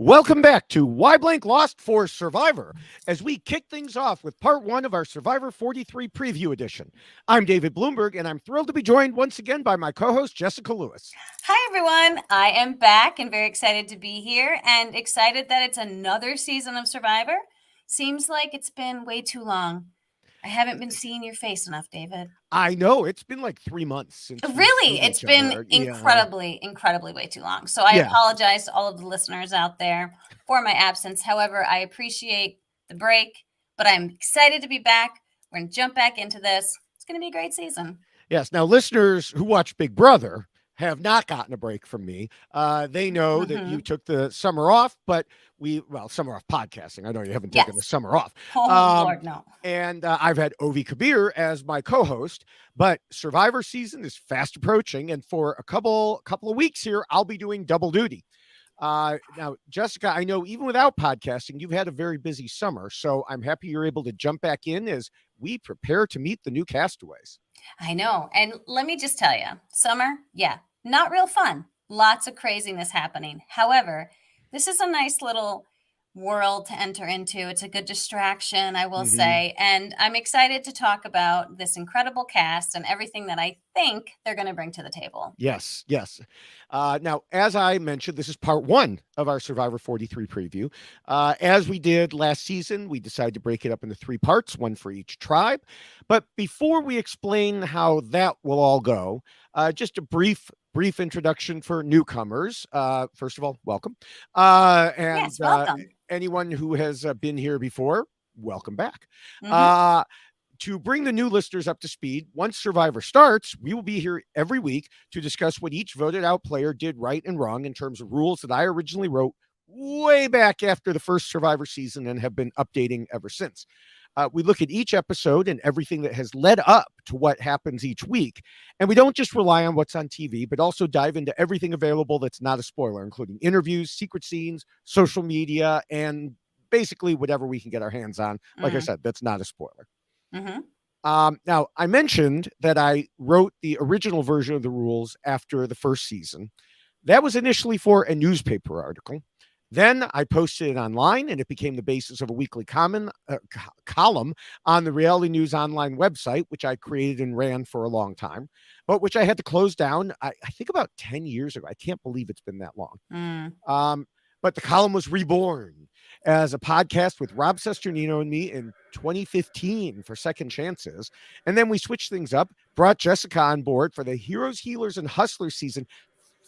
Welcome back to Why Blank Lost for Survivor as we kick things off with part one of our Survivor 43 preview edition. I'm David Bloomberg, and I'm thrilled to be joined once again by my co-host, Jessica Lewis. Hi, everyone. I am back and very excited to be here and excited that it's another season of Survivor. Seems like it's been way too long. I haven't been seeing your face enough, David. I know. It's been like 3 months since. Really? It's been incredibly way too long. So I apologize to all of the listeners out there for my absence. However, I appreciate the break, but I'm excited to be back. We're going to jump back into this. It's going to be a great season. Yes. Now, listeners who watch Big Brother have not gotten a break from me. They know that you took the summer off, but summer off podcasting. I know you haven't taken the summer off. Oh, Lord, no. And I've had Ovi Kabir as my co-host, but Survivor season is fast approaching. And for a couple of weeks here, I'll be doing double duty. Now, Jessica, I know even without podcasting, you've had a very busy summer. So I'm happy you're able to jump back in as we prepare to meet the new castaways. I know. And let me just tell you, summer, not real fun. Lots of craziness happening. However, this is a nice little world to enter into. It's a good distraction, I will say. And I'm excited to talk about this incredible cast and everything that I think they're going to bring to the table. Yes. Now, as I mentioned, this is part one of our Survivor 43 preview. As we did last season, we decided to break it up into 3 parts, one for each tribe. But before we explain how that will all go, just a brief introduction for newcomers. First of all, welcome. Yes, welcome. Anyone who has been here before, welcome back. To bring the new listeners up to speed, once Survivor starts, we will be here every week to discuss what each voted out player did right and wrong in terms of rules that I originally wrote way back after the first Survivor season and have been updating ever since. We look at each episode and everything that has led up to what happens each week. And we don't just rely on what's on TV, but also dive into everything available that's not a spoiler, including interviews, secret scenes, social media, and basically whatever we can get our hands on. Like I said, that's not a spoiler. Now, I mentioned that I wrote the original version of the rules after the first season. That was initially for a newspaper article. Then I posted it online, and it became the basis of a weekly column on the Reality News Online website, which I created and ran for a long time, but which I had to close down, I think about 10 years ago. I can't believe it's been that long. But the column was reborn as a podcast with Rob Cesternino and me in 2015 for Second Chances. And then we switched things up, brought Jessica on board for the Heroes, Healers, and Hustlers season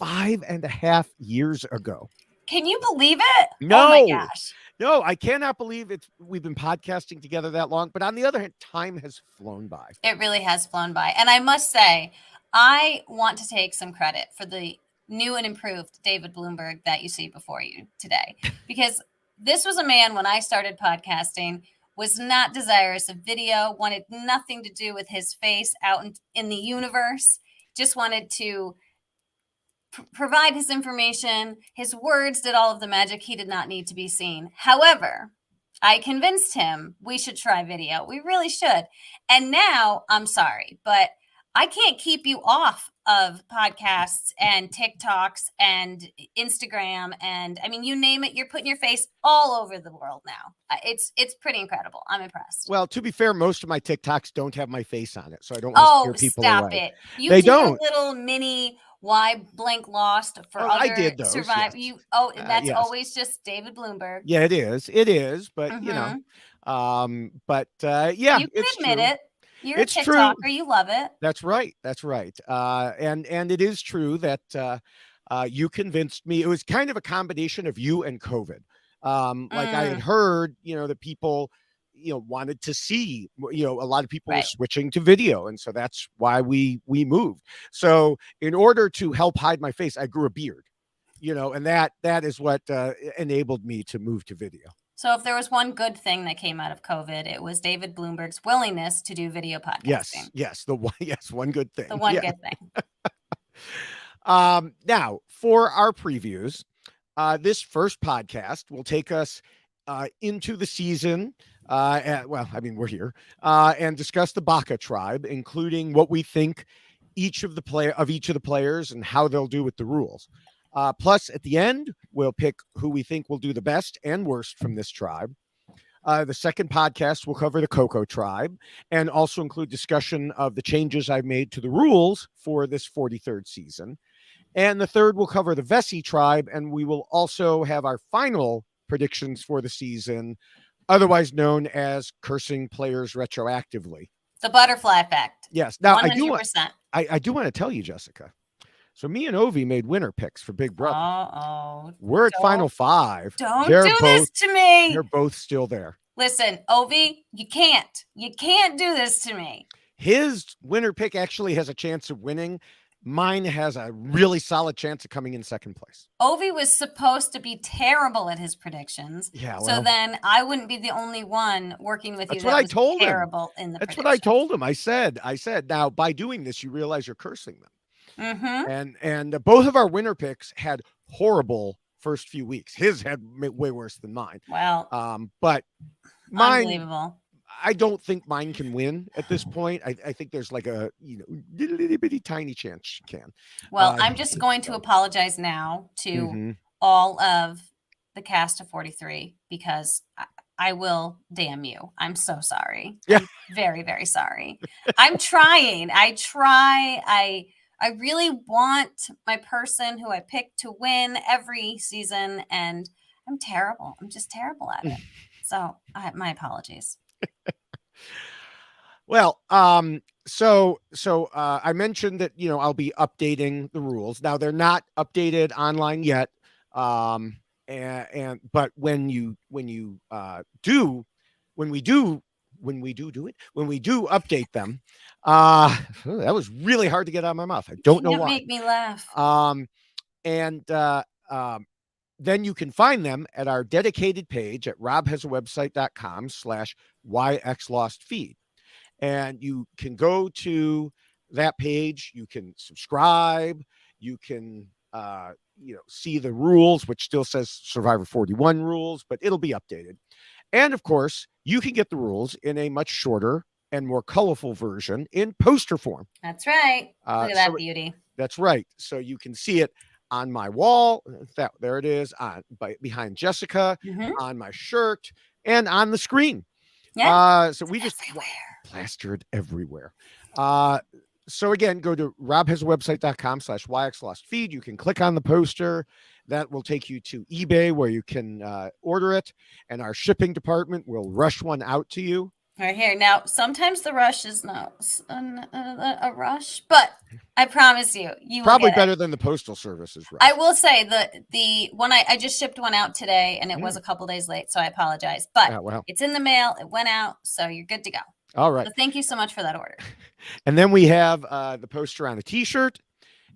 5.5 years ago. Can you believe it? No. Oh my gosh. No, I cannot believe we've been podcasting together that long. But on the other hand, time has flown by. It really has flown by. And I must say, I want to take some credit for the new and improved David Bloomberg that you see before you today. Because this was a man, when I started podcasting, was not desirous of video, wanted nothing to do with his face out in the universe, just wanted to provide his information. His words did all of the magic. He did not need to be seen. However, I convinced him we should try video. We really should. And now, I'm sorry, but I can't keep you off of podcasts and TikToks and Instagram. And I mean, you name it, you're putting your face all over the world now. It's pretty incredible. I'm impressed. Well, to be fair, most of my TikToks don't have my face on it, so I don't want to scare people stop away. It. They do don't. A little mini Why Blank Lost for other I did those, Survive. yes. That's yes. always just David Bloomberg. Yeah, it is, but you know, yeah, you can admit true. it. You're a TikToker. You love it. That's right. And it is true that you convinced me. It was kind of a combination of you and COVID. Like I had heard, that people, wanted to see, a lot of people were switching to video. And so that's why we moved. So in order to help hide my face, I grew a beard, and that is what enabled me to move to video. So if there was one good thing that came out of COVID, it was David Bloomberg's willingness to do video podcasting. Yes. One good thing. The one good thing. Now, for our previews, this first podcast will take us into the season. We're here and discuss the Baka tribe, including what we think each of the players and how they'll do with the rules. Plus, at the end, we'll pick who we think will do the best and worst from this tribe. The second podcast will cover the Coco tribe and also include discussion of the changes I've made to the rules for this 43rd season. And the third will cover the Vessi tribe, and we will also have our final predictions for the season, otherwise known as cursing players retroactively. The butterfly effect. Yes. Now, 100%. I do want to tell you, Jessica. So me and Ovi made winner picks for Big Brother. Uh-oh. We're at Final Five. Don't do this to me. They're both still there. Listen, Ovi, you can't. You can't do this to me. His winner pick actually has a chance of winning. Mine has a really solid chance of coming in second place. Ovi was supposed to be terrible at his predictions. Yeah. Well, so then I wouldn't be the only one working with you. That's what I told him. Terrible in the That's what I told him. I said, now by doing this, you realize you're cursing them. Mm-hmm. And both of our winner picks had horrible first few weeks. His had way worse than mine. Well, but mine, unbelievable. I don't think mine can win at this point. I think there's like a little bitty tiny chance she can. Well, I'm just going to apologize now to all of the cast of 43 because I will damn you. I'm so sorry. Yeah. I'm very, very sorry. I'm trying. I really want my person who I pick to win every season, and I'm terrible. I'm just terrible at it. So my apologies. Well, so I mentioned that, I'll be updating the rules. Now they're not updated online yet. But when we do update them, that was really hard to get out of my mouth. I don't know why. Make me laugh. Then you can find them at our dedicated page at robhasawebsite.com/yxlostfeed. And you can go to that page. You can subscribe. You can, see the rules, which still says Survivor 41 rules, but it'll be updated. And of course, you can get the rules in a much shorter and more colorful version in poster form. That's right. Look at that beauty. That's right. So you can see it on my wall. There it is behind Jessica, on my shirt, and on the screen. Yeah. So we just plastered everywhere. So again, go to robhasawebsite.com/yxlostfeed. You can click on the poster. That will take you to eBay where you can order it. And our shipping department will rush one out to you. Right here. Now, sometimes the rush is not a rush, but I promise you probably better than the postal service's rush. I will say the one I just shipped one out today, and it was a couple days late, so I apologize. But it's in the mail. It went out, so you're good to go. All right. So thank you so much for that order. And then we have the poster on a T-shirt,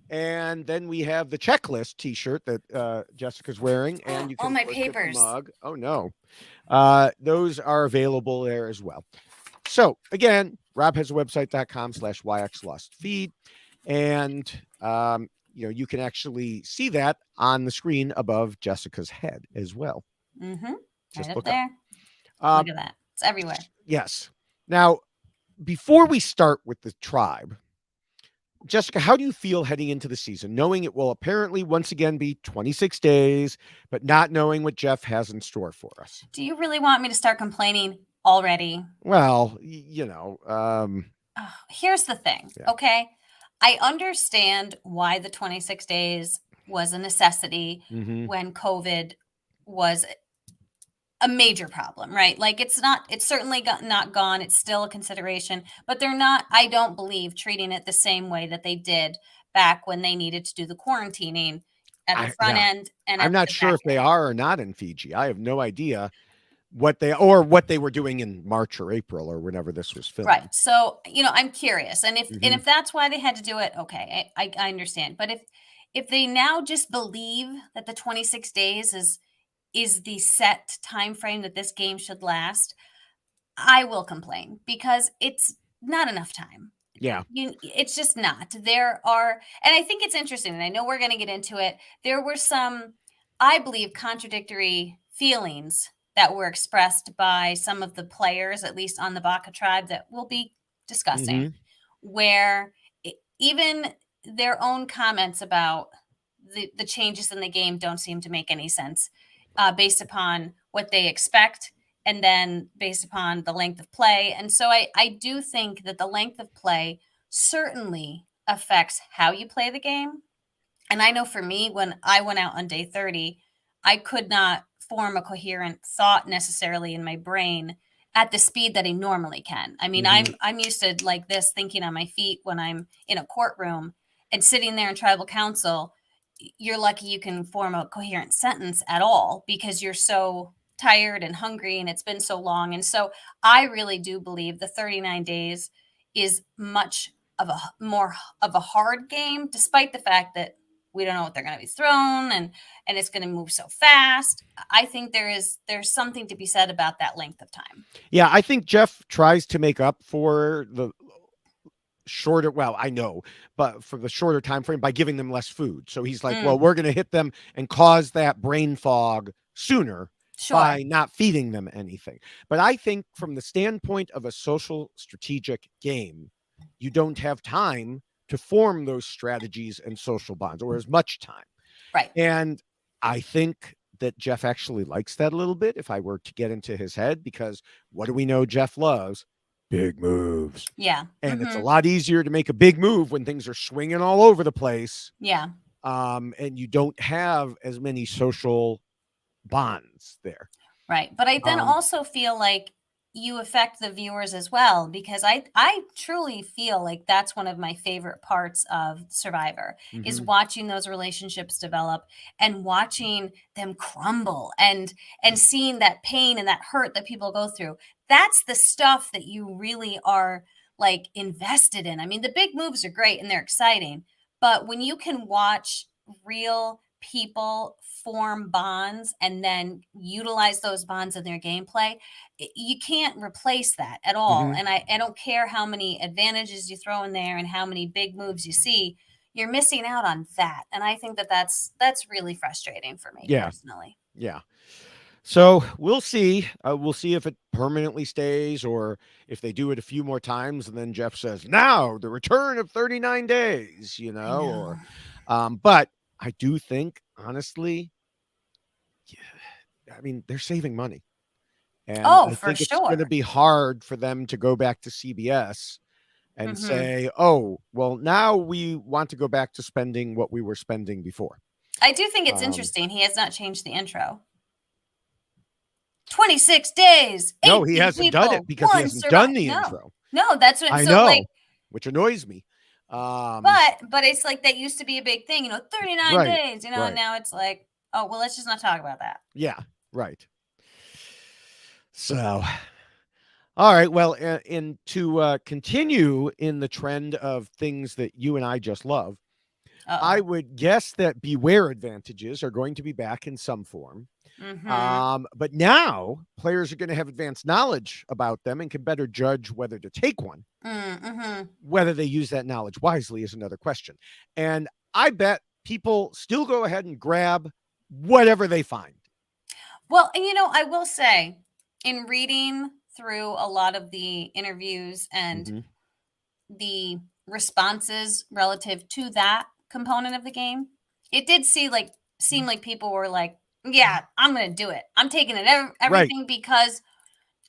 and then we have the checklist T-shirt that Jessica's wearing, and you can all my papers. Mug. Oh no, those are available there as well. So again, robhasawebsite.com/yxlostfeed, and you can actually see that on the screen above Jessica's head as well. Just right up there. Look at that; it's everywhere. Yes. Now, before we start with the tribe, Jessica, how do you feel heading into the season, knowing it will apparently once again be 26 days, but not knowing what Jeff has in store for us? Do you really want me to start complaining already? Well, here's the thing, okay? I understand why the 26 days was a necessity when COVID was a major problem, right? Like it's certainly not gone. It's still a consideration, but they're not, I don't believe, treating it the same way that they did back when they needed to do the quarantining at the front end. And I'm not sure if they are or not in Fiji. I have no idea what they were doing in March or April or whenever this was filmed. Right. So, I'm curious. And if that's why they had to do it, okay, I understand. But if they now just believe that the 26 days is the set time frame that this game should last, I will complain because it's not enough time. Yeah. It's just not. There are, and I think it's interesting, and I know we're going to get into it. There were some, I believe, contradictory feelings that were expressed by some of the players, at least on the Baka tribe, that we'll be discussing, where even their own comments about the changes in the game don't seem to make any sense based upon what they expect and then based upon the length of play. And so I do think that the length of play certainly affects how you play the game. And I know for me, when I went out on day 30, I could not form a coherent thought necessarily in my brain at the speed that I normally can. I mean, I'm used to like this, thinking on my feet when I'm in a courtroom and sitting there in tribal council. You're lucky you can form a coherent sentence at all because you're so tired and hungry and it's been so long. And so I really do believe the 39 days is much of a more of a hard game, despite the fact that we don't know what they're going to be thrown and it's going to move so fast. I think there's something to be said about that length of time. Yeah, I think Jeff tries to make up for the shorter, well, I know, but for the shorter time frame by giving them less food. So he's like, well, we're going to hit them and cause that brain fog sooner by not feeding them anything. But I think from the standpoint of a social strategic game, you don't have time to form those strategies and social bonds, or as much time. Right. And I think that Jeff actually likes that a little bit if I were to get into his head, because what do we know Jeff loves? Big moves. Yeah. And it's a lot easier to make a big move when things are swinging all over the place. Yeah. And you don't have as many social bonds there. Right. But I then also feel like you affect the viewers as well, because I truly feel like that's one of my favorite parts of Survivor is watching those relationships develop and watching them crumble and seeing that pain and that hurt that people go through. That's the stuff that you really are like invested in. I mean, the big moves are great and they're exciting, but when you can watch real people form bonds and then utilize those bonds in their gameplay, you can't replace that at all. And I don't care how many advantages you throw in there and how many big moves you see, you're missing out on that. And I think that that's really frustrating for me personally. Yeah. So we'll see. We'll see if it permanently stays or if they do it a few more times. And then Jeff says, now the return of 39 days, or, but I do think, honestly, I mean, they're saving money. And I think it's going to be hard for them to go back to CBS and say, oh, well, now we want to go back to spending what we were spending before. I do think it's interesting. He has not changed the intro. 26 days. No, he hasn't done it because he hasn't done the intro. No, that's what I know, which annoys me. But it's like that used to be a big thing, 39 days, and now it's like, oh, well, let's just not talk about that. Yeah, right. So, all right. Well, and to continue in the trend of things that you and I just love, I would guess that beware advantages are going to be back in some form. But now players are going to have advanced knowledge about them and can better judge whether to take one. Whether they use that knowledge wisely is another question. And I bet people still go ahead and grab whatever they find. Well, and I will say, in reading through a lot of the interviews and the responses relative to that component of the game, it did seem like people were like, yeah, I'm going to do it. I'm taking it everything because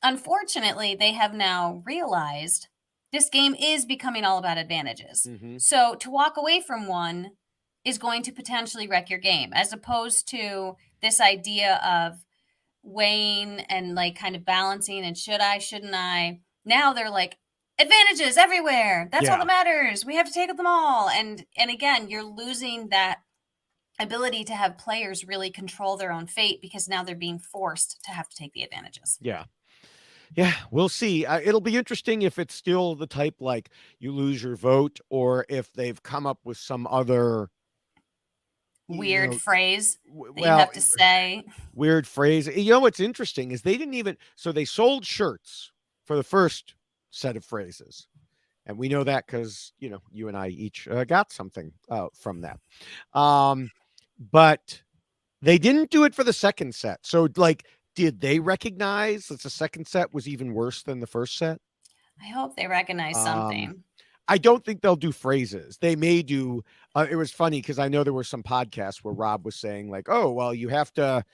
unfortunately they have now realized this game is becoming all about advantages. So to walk away from one is going to potentially wreck your game, as opposed to this idea of weighing and like kind of balancing and shouldn't I? Now they're like, advantages everywhere. That's all that matters. We have to take them all. And again, you're losing that ability to have players really control their own fate because now they're being forced to have to take the advantages. Yeah, we'll see. It'll be interesting if it's still the type like you lose your vote, or if they've come up with some other weird phrase that you have to say. Weird phrase. What's interesting is they didn't even, so they sold shirts for the first set of phrases. And we know that because, you and I each got something from that. But they didn't do it for the second set. So did they recognize that the second set was even worse than the first set? I hope they recognize something. I don't think they'll do phrases. They may do. It was funny because I know there were some podcasts where Rob was saying like, "Oh, well, you have to,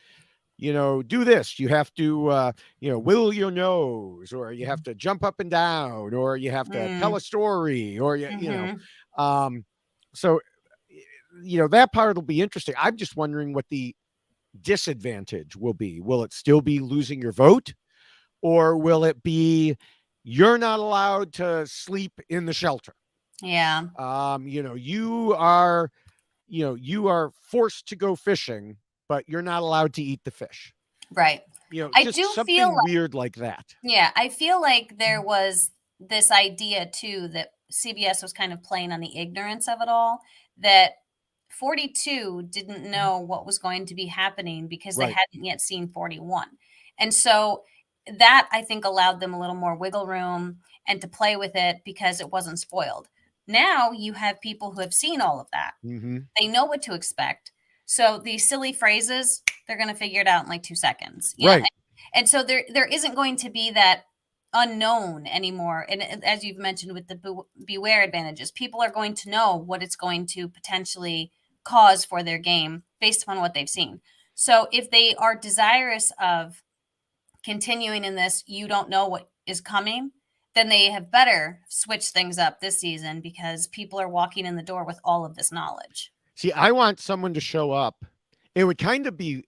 do this. You have to, wiggle your nose, or you have to jump up and down, or you have to tell Mm, a story, or mhm. Um, so, that part will be interesting. I'm just wondering what the disadvantage will be. Will it still be losing your vote, or will it be you're not allowed to sleep in the shelter? Yeah, You are forced to go fishing, but you're not allowed to eat the fish. right. I Just do feel something weird like that. Yeah, I feel like there was this idea too that CBS was kind of playing on the ignorance of it all, that 42 didn't know what was going to be happening because they Right. hadn't yet seen 41. And so that I think allowed them a little more wiggle room and to play with it because it wasn't spoiled. Now you have people who have seen all of that. Hmm. They know what to expect. So these silly phrases, they're going to figure it out in like 2 seconds. Right. And so there isn't going to be that unknown anymore. And as you've mentioned with the beware advantages, people are going to know what it's going to potentially cause for their game based upon what they've seen. So if they are desirous of continuing in this, you don't know what is coming, then they have better switch things up this season because people are walking in the door with all of this knowledge. See, I want someone to show up. It would kind of be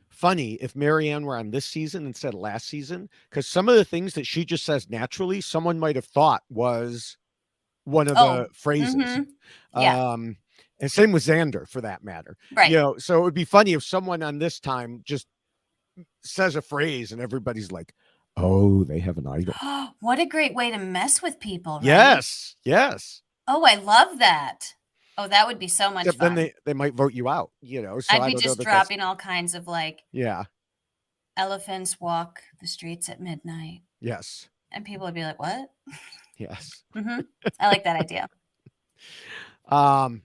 funny if Marianne were on this season instead of last season, because some of the things that she just says naturally, someone might have thought was one of Oh, the phrases. mm-hmm. Yeah, Um, and same with Xander for that matter. right. So it would be funny if someone on this time just says a phrase and everybody's like, oh, they have an idol. What a great way to mess with people, right? Yes, yes. Oh, I love that. Oh, that would be so much Except then fun. they might vote you out, so I'd I be don't know just that that's, dropping all kinds of like yeah, elephants walk the streets at midnight. yes, And people would be like, what? yes. Hmm. I like that idea. Um,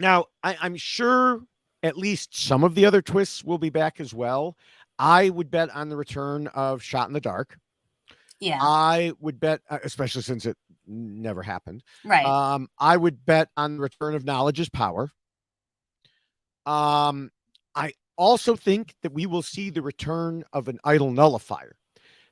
Now, I'm sure at least some of the other twists will be back as well. I would bet on the return of Shot in the Dark. Yeah, I would bet, especially since it never happened. right. I would bet on the return of Knowledge is Power. I also think that we will see the return of an idol nullifier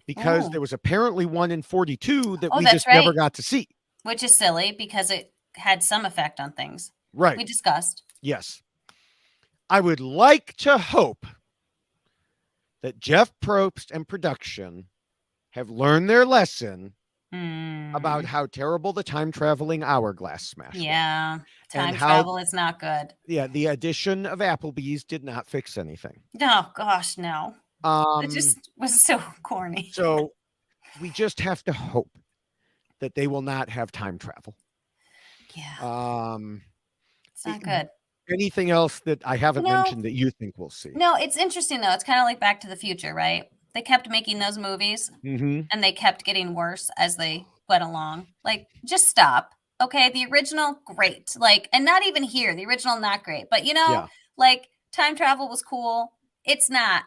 because Oh, there was apparently one in 42 that oh, we that's just never right. got to see. Which is silly because it had some effect on things. Right. We discussed. Yes. I would like to hope that Jeff Probst and production have learned their lesson about Mm, how terrible the time traveling hourglass smash was. yeah, And time how, travel is not good. the addition of Applebee's did not fix anything. Oh gosh, no. It Um, just was so corny. so we just have to hope that they will not have time travel. Yeah, Um, it's not good. Anything else that I haven't No, mentioned that you think we'll see? no, it's interesting though. It's kind of like Back to the Future, right? They kept making those movies Mm-hmm. and they kept getting worse as they went along. Like, just stop. Okay, the original, great. Like, and not even here, the original, not great. But Yeah. like time travel was cool. It's not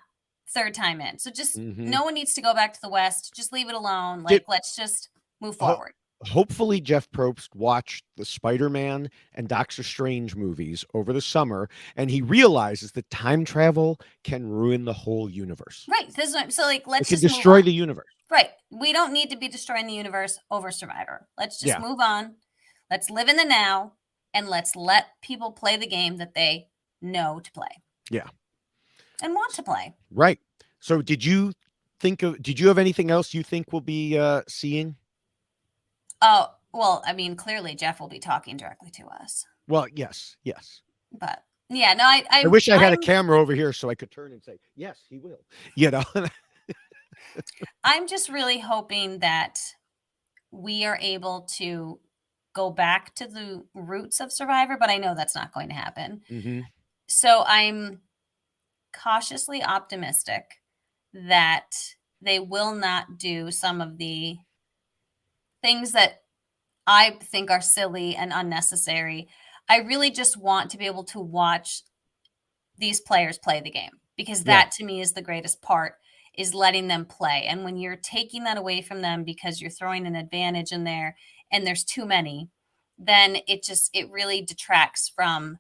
third time in. So just Mm-hmm. no one needs to go back to the West. Just leave it alone. Did Like, let's just move ho- forward. hopefully Jeff Probst watched the Spider-Man and Doctor Strange movies over the summer, and he realizes that time travel can ruin the whole universe. Right. So like It let's can just move destroy on. the universe. Right. We don't need to be destroying the universe over Survivor. Let's just Yeah. move on. Let's live in the now and let's let people play the game that they know to play. Yeah. And want to play. Right. So did you have anything else you think we'll be seeing? Oh, well, I mean, clearly Jeff will be talking directly to us. Well, yes. But yeah, no, I wish I had a camera over here so I could turn and say, yes, he will. I'm just really hoping that we are able to go back to the roots of Survivor, but I know that's not going to happen. Mm-hmm. So I'm cautiously optimistic that they will not do some of the things that I think are silly and unnecessary. I really just want to be able to watch these players play the game because Yeah. that to me is the greatest part is letting them play. And when you're taking that away from them because you're throwing an advantage in there and there's too many, then it really detracts from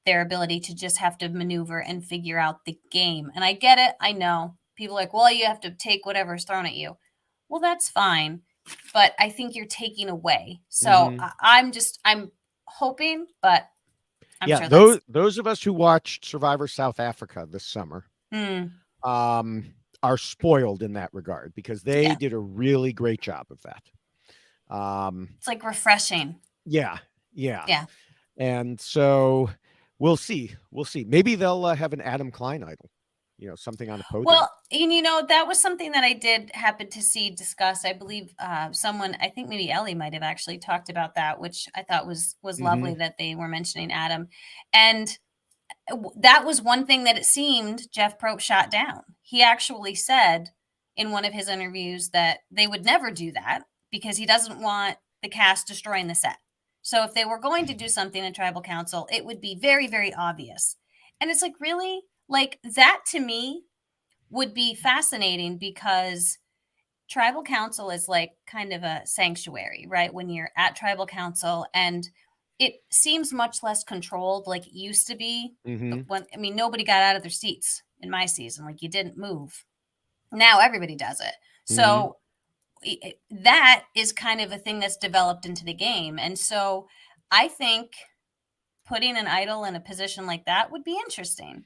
their ability to just have to maneuver and figure out the game. And I get it. I know people are like, well, you have to take whatever's thrown at you. Well, that's fine. But I think you're taking away. So I'm hoping, but I'm sure those of us who watched Survivor South Africa this summer are spoiled in that regard because they did a really great job of that. It's like refreshing. Yeah. And so we'll see. Maybe they'll have an Adam Klein idol, something on a podium. Well, and that was something that I did happen to see discussed. I believe someone, I think maybe Ellie might have actually talked about that, which I thought was lovely that they were mentioning Adam. And that was one thing that it seemed Jeff Probst shot down. He actually said in one of his interviews that they would never do that because he doesn't want the cast destroying the set. So if they were going to do something in tribal council, it would be very, very obvious. And it's like, really? Like that to me would be fascinating because tribal council is like kind of a sanctuary, right? When you're at tribal council, and it seems much less controlled like it used to be. Nobody got out of their seats in my season. Like you didn't move. Now everybody does it. So that is kind of a thing that's developed into the game. And so I think putting an idol in a position like that would be interesting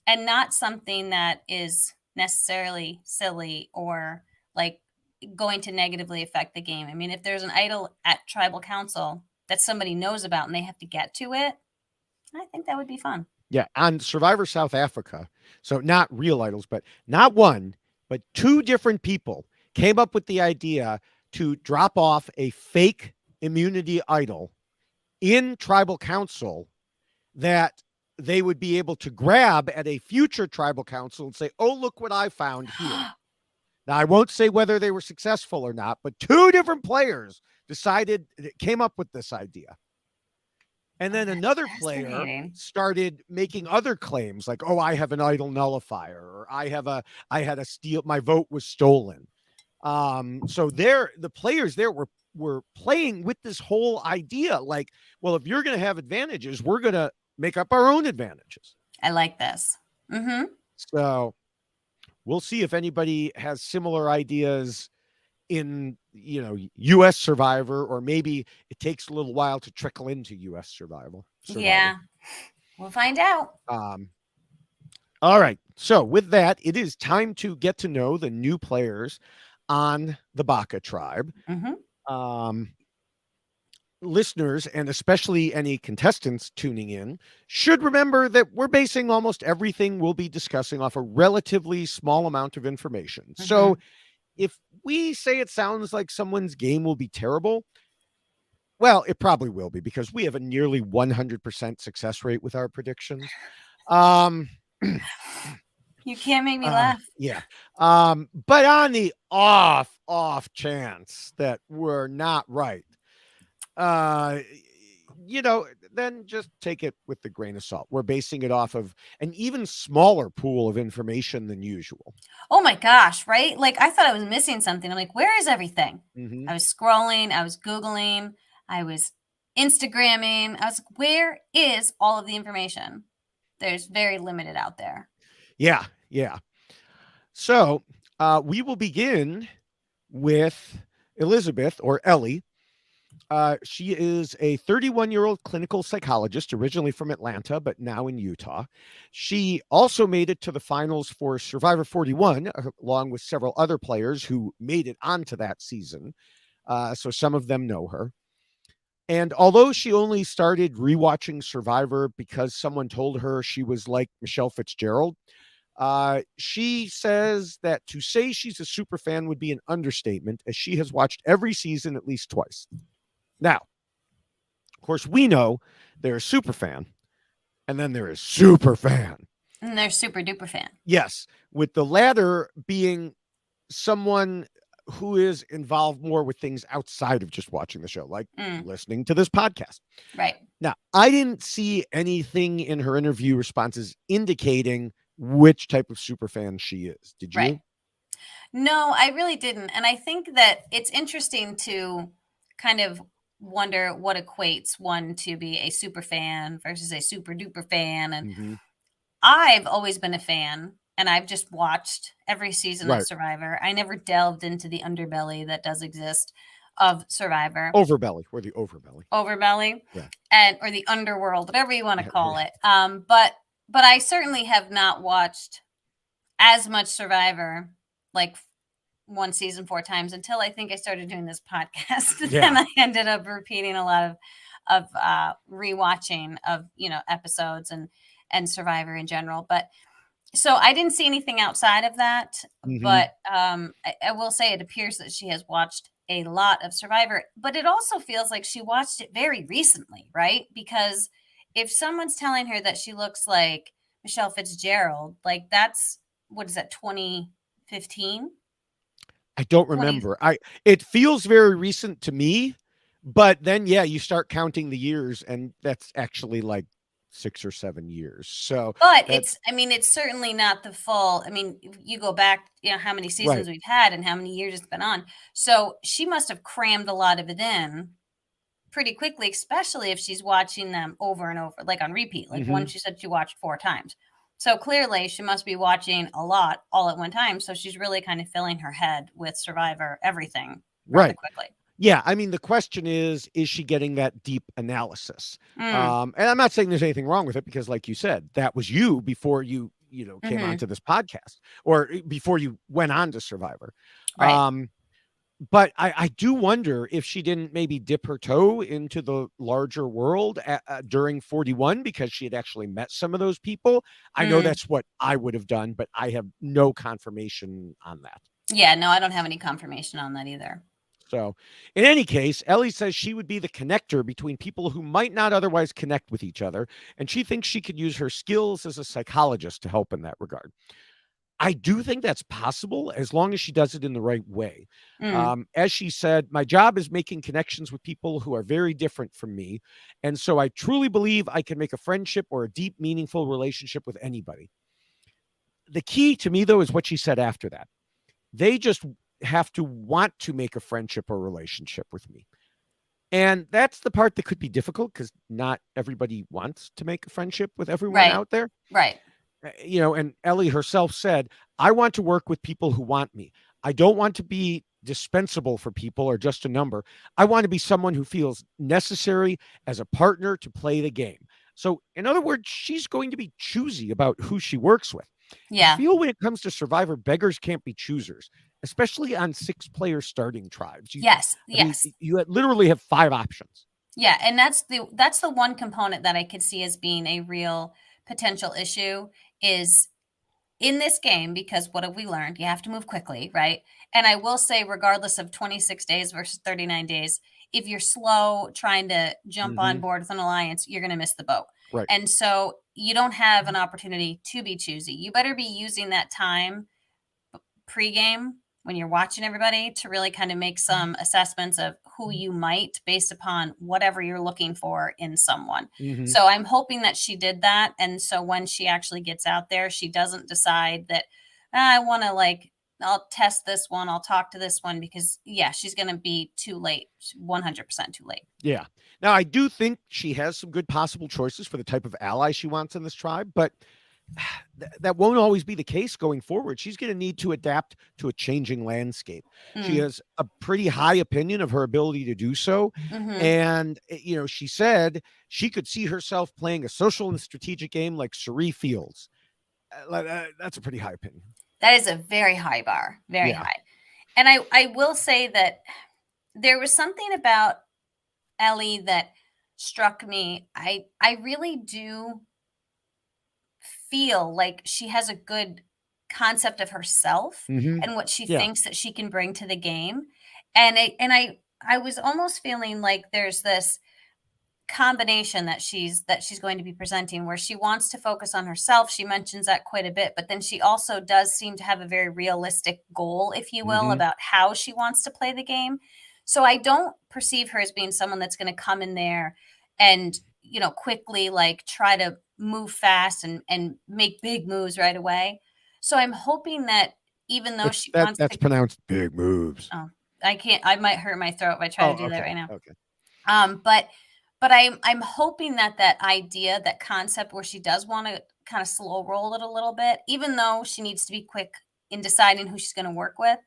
and not something that is necessarily silly or like going to negatively affect the game. I mean, if there's an idol at tribal council that somebody knows about and they have to get to it, I think that would be fun. Yeah. On Survivor South Africa, so not real idols, but not one, but two different people came up with the idea to drop off a fake immunity idol in tribal council that they would be able to grab at a future tribal council and say, oh, look what I found here. Now, I won't say whether they were successful or not, but two different players came up with this idea. And then another player started making other claims like, oh, I have an idol nullifier, or I had a steal, my vote was stolen. So the players there were playing with this whole idea. Like, well, if you're going to have advantages, we're going to make up our own advantages. I like this. So we'll see if anybody has similar ideas in, U.S. Survivor, or maybe it takes a little while to trickle into U.S. Survivor. Yeah, we'll find out. All right. So with that, it is time to get to know the new players on the Baka tribe. Listeners, and especially any contestants tuning in, should remember that we're basing almost everything we'll be discussing off a relatively small amount of information. So if we say it sounds like someone's game will be terrible, well, it probably will be, because we have a nearly 100% success rate with our predictions. You can't make me laugh. Yeah. But on the off chance that we're not right, then just take it with a grain of salt. We're basing it off of an even smaller pool of information than usual. Oh my gosh, right? Like I thought I was missing something. I'm like, where is everything? I was scrolling, I was Googling, I was Instagramming. I was like, where is all of the information? There's very limited out there. Yeah. So we will begin with Elizabeth, or Ellie. She is a 31-year-old clinical psychologist, originally from Atlanta, but now in Utah. She also made it to the finals for Survivor 41, along with several other players who made it onto that season. So some of them know her. And although she only started rewatching Survivor because someone told her she was like Michelle Fitzgerald, she says that to say she's a super fan would be an understatement, as she has watched every season at least twice. Now, of course, we know there's super fan, and then there is super fan. And there's super duper fan. Yes, with the latter being someone who is involved more with things outside of just watching the show, like listening to this podcast. Right. Now, I didn't see anything in her interview responses indicating which type of super fan she is. Did you? Right. No, I really didn't. And I think that it's interesting to kind of wonder what equates one to be a super fan versus a super duper fan. And Mm-hmm. I've always been a fan, and I've just watched every season of Right. Survivor. I never delved into the underbelly that does exist of Survivor. Overbelly, or the overbelly. Overbelly, Yeah. and or the underworld, whatever you want to Yeah. call it. But I certainly have not watched as much Survivor, like one season 4 times, until I think I started doing this podcast. Then Yeah. I ended up repeating a lot of rewatching of episodes and Survivor in general. But so I didn't see anything outside of that, Mm-hmm. but I will say it appears that she has watched a lot of Survivor, but it also feels like she watched it very recently, right? Because if someone's telling her that she looks like Michelle Fitzgerald, like that's what is that, 2015? I don't 20, remember. It feels very recent to me, but then yeah, you start counting the years, and that's actually like 6 or 7 years. So but that's I mean, it's certainly not the full. I mean, if you go back, how many right. seasons we've had and how many years it's been on. So she must have crammed a lot of it in pretty quickly, especially if she's watching them over and over, like on repeat. Like Mm-hmm. one, she said she watched 4 times. So clearly she must be watching a lot all at one time. So she's really kind of filling her head with Survivor, everything rather Right. quickly. Yeah, I mean, the question is she getting that deep analysis? Mm, And I'm not saying there's anything wrong with it, because, like you said, that was you before you came mm-hmm. onto this podcast, or before you went on to Survivor. Right. Um, but I do wonder if she didn't maybe dip her toe into the larger world during 41, because she had actually met some of those people. I know Mm. that's what I would have done, but I have no confirmation on that. Yeah, no, I don't have any confirmation on that either. So, in any case, Ellie says she would be the connector between people who might not otherwise connect with each other, and she thinks she could use her skills as a psychologist to help in that regard. I do think that's possible, as long as she does it in the right way. Mm. As she said, my job is making connections with people who are very different from me. And so I truly believe I can make a friendship or a deep, meaningful relationship with anybody. The key to me, though, is what she said after that. They just have to want to make a friendship or relationship with me. And that's the part that could be difficult, because not everybody wants to make a friendship with everyone Right. out there. Right. And Ellie herself said, I want to work with people who want me. I don't want to be dispensable for people or just a number. I want to be someone who feels necessary as a partner to play the game. So, in other words, she's going to be choosy about who she works with. I Yeah. feel when it comes to Survivor, beggars can't be choosers, especially on 6-player starting tribes. Yes. I mean, Yes. you literally have 5 options. Yeah, and that's the one component that I could see as being a real potential issue is in this game, because what have we learned? You have to move quickly, right? And I will say, regardless of 26 days versus 39 days, if you're slow trying to jump on Mm-hmm. board with an alliance, you're going to miss the boat. Right. And so you don't have an opportunity to be choosy. You better be using that time pregame when you're watching everybody to really kind of make some assessments of who you might, based upon whatever you're looking for in someone. Mm-hmm. So I'm hoping that she did that. And so when she actually gets out there, she doesn't decide that I want to, like, I'll test this one, I'll talk to this one, because yeah, she's going to be too late, 100% too late. Yeah. Now, I do think she has some good possible choices for the type of ally she wants in this tribe, but that won't always be the case going forward. She's going to need to adapt to a changing landscape. She Mm. has a pretty high opinion of her ability to do so. Mm-hmm. And, she said she could see herself playing a social and strategic game like Cherie Fields. That's a pretty high opinion. That is a very high bar, very Yeah. high. And I will say that there was something about Ellie that struck me. I really do feel like she has a good concept of herself Mm-hmm. and what she Yeah. thinks that she can bring to the game. And I was almost feeling like there's this combination that she's going to be presenting, where she wants to focus on herself. She mentions that quite a bit, but then she also does seem to have a very realistic goal, if you will, Mm-hmm. about how she wants to play the game. So I don't perceive her as being someone that's going to come in there and quickly, like, try to move fast and make big moves right away. So I'm hoping that even though she wants That's to, pronounced big moves. oh, I can't, I might hurt my throat if I try to do that Okay. right now. Okay. But I'm hoping that idea, that concept where she does want to kind of slow roll it a little bit, even though she needs to be quick in deciding who she's going to work with.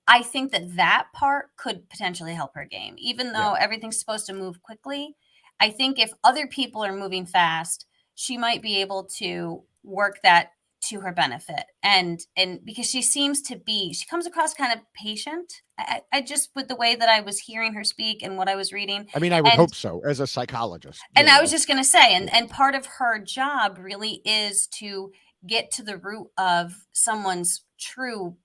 I think that part could potentially help her game, even though everything's supposed to move quickly. I think if other people are moving fast, she might be able to work that to her benefit. And because she comes across kind of patient. I just, with the way that I was hearing her speak and what I was reading. I mean, I would And hope so as a psychologist. and I was just going to say, and part of her job really is to get to the root of someone's true,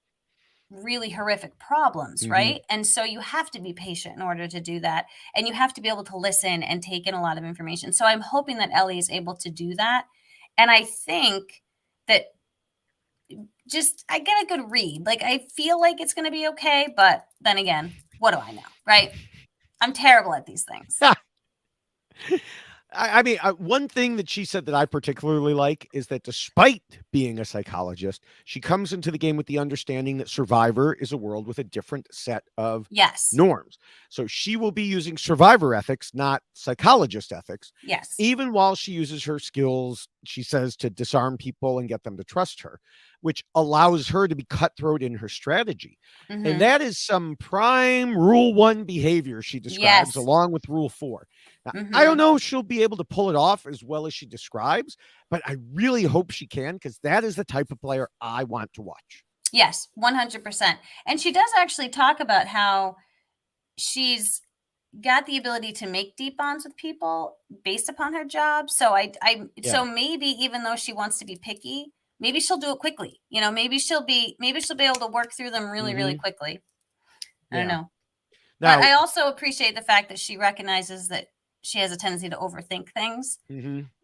really horrific problems, right? And so you have to be patient in order to do that. And you have to be able to listen and take in a lot of information. So I'm hoping that Ellie is able to do that. And I think that I get a good read. Like, I feel like it's going to be okay. But then again, what do I know, right? I'm terrible at these things. I mean, one thing that she said that I particularly like is that despite being a psychologist, she comes into the game with the understanding that Survivor is a world with a different set of norms. So she will be using Survivor ethics, not psychologist ethics. Yes. Even while she uses her skills, she says, to disarm people and get them to trust her, which allows her to be cutthroat in her strategy. And that is some prime Rule 1 behavior she describes along with Rule 4. Now, I don't know if she'll be able to pull it off as well as she describes, but I really hope she can, because that is the type of player I want to watch. Yes, 100%. And she does actually talk about how she's got the ability to make deep bonds with people based upon her job. So so maybe, even though she wants to be picky, maybe she'll do it quickly. You know, maybe she'll be able to work through them really, really quickly. I don't know. Now, but I also appreciate the fact that she recognizes that she has a tendency to overthink things,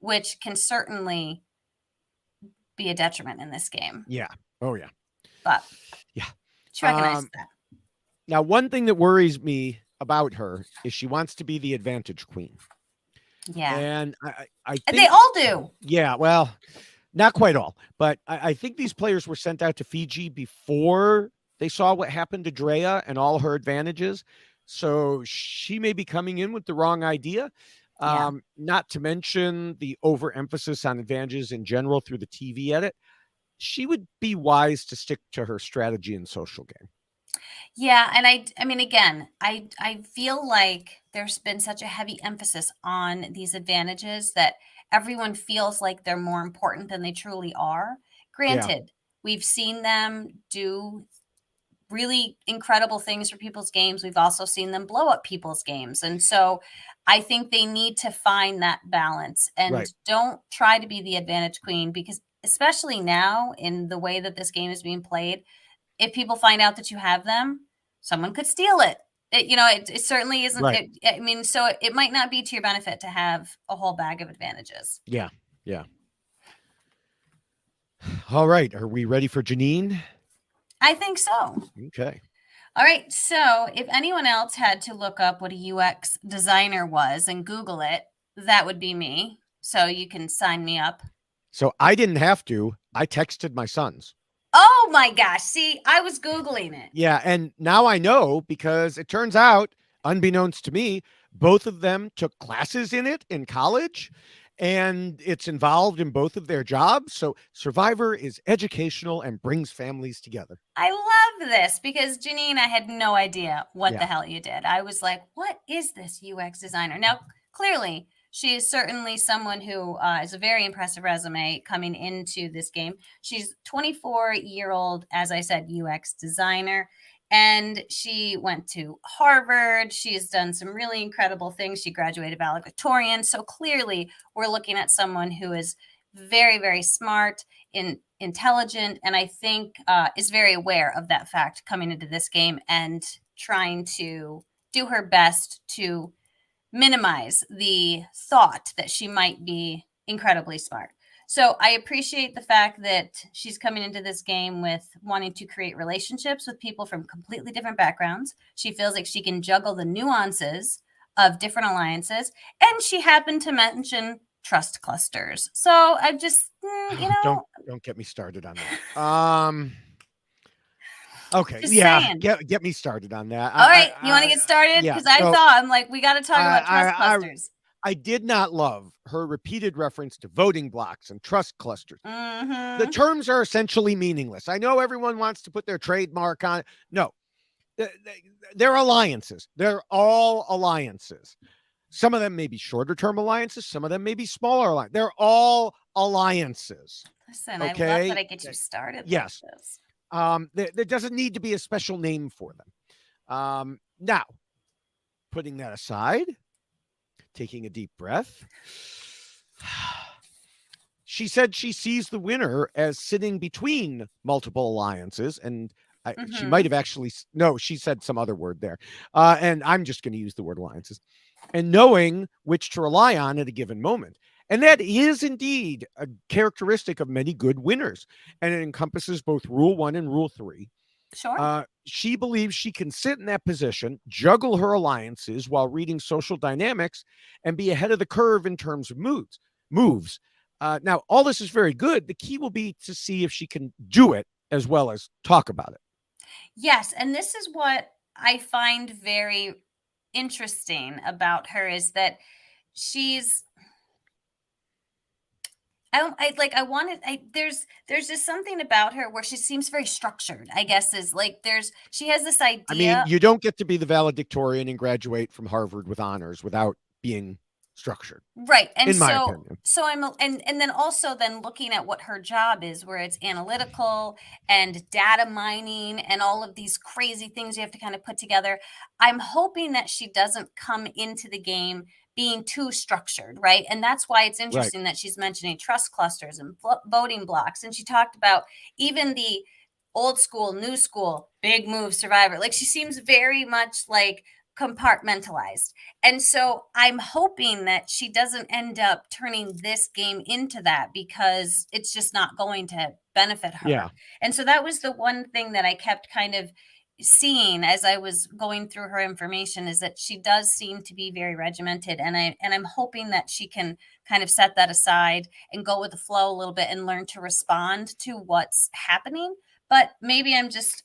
which can certainly be a detriment in this game. Yeah. Oh, yeah. But she recognizes that. Now, one thing that worries me about her is she wants to be the advantage queen. Yeah. And I think they all do. Yeah. Well, not quite all, but I think these players were sent out to Fiji before they saw what happened to Drea and all her advantages. So she may be coming in with the wrong idea. Not to mention the overemphasis on advantages in general through the TV edit. She would be wise to stick to her strategy and social game. Yeah, and I mean, again, I feel like there's been such a heavy emphasis on these advantages that everyone feels like they're more important than they truly are. Granted, we've seen them do really incredible things for people's games. We've also seen them blow up people's games. And so I think they need to find that balance and don't try to be the advantage queen, because especially now in the way that this game is being played, if people find out that you have them, someone could steal it. It certainly isn't. Right. I mean, so it might not be to your benefit to have a whole bag of advantages. Yeah. Yeah. All right. Are we ready for Janine? I think so. Okay. All right. So if anyone else had to look up what a UX designer was and Google it, that would be me. So you can sign me up. So I didn't have to. I texted my sons. Oh my gosh. See, I was Googling it. Yeah. And now I know, because it turns out, unbeknownst to me, both of them took classes in it in college, and it's involved in both of their jobs. So Survivor is educational and brings families together. I love this, because Jeanine, I had no idea what the hell you did. I was like, what is this UX designer? Now, clearly, she is certainly someone who is a very impressive resume coming into this game. She's 24-year-old, as I said, UX designer. And she went to Harvard. She's done some really incredible things. She graduated valedictorian. So clearly, we're looking at someone who is very, very smart, intelligent, and I think is very aware of that fact coming into this game and trying to do her best to minimize the thought that she might be incredibly smart. So I appreciate the fact that she's coming into this game with wanting to create relationships with people from completely different backgrounds. She feels like she can juggle the nuances of different alliances. And she happened to mention trust clusters. So I just, Don't get me started on that. Okay. Just Yeah. saying. Get me started on that. All right, you want to get started? Yeah. Because I'm like, we got to talk about trust I clusters. I did not love her repeated reference to voting blocks and trust clusters. The Mm-hmm. terms are essentially meaningless. I know everyone wants to put their trademark on it. No, they're alliances. They're all alliances. Some of them may be shorter term alliances. Some of them may be smaller alliances. They're all alliances. Listen, I love that Okay. I get you started like Yes. this. There doesn't need to be a special name for them. Now, putting that aside, taking a deep breath, she said she sees the winner as sitting between multiple alliances. And she might have actually, no, she said some other word there. And I'm just going to use the word alliances, and knowing which to rely on at a given moment. And that is indeed a characteristic of many good winners. And it encompasses both Rule 1 and Rule 3. Sure. She believes she can sit in that position, juggle her alliances while reading social dynamics, and be ahead of the curve in terms of moves. Now, all this is very good. The key will be to see if she can do it as well as talk about it. Yes, and this is what I find very interesting about her is that she's I wanted there's just something about her where she seems very structured, I guess, is like she has this idea. I mean, you don't get to be the valedictorian and graduate from Harvard with honors without being structured. Right. And in my opinion. So and then also then looking at what her job is, where it's analytical and data mining and all of these crazy things you have to kind of put together. I'm hoping that she doesn't come into the game being too structured, right? And that's why it's interesting that she's mentioning trust clusters and voting blocks. And she talked about even the old school, new school, big move survivor. Like she seems very much like compartmentalized. And so I'm hoping that she doesn't end up turning this game into that, because it's just not going to benefit her. Yeah. And so that was the one thing that I kept kind of seeing as I was going through her information, is that she does seem to be very regimented, and I'm hoping that she can kind of set that aside and go with the flow a little bit and learn to respond to what's happening. But maybe I'm just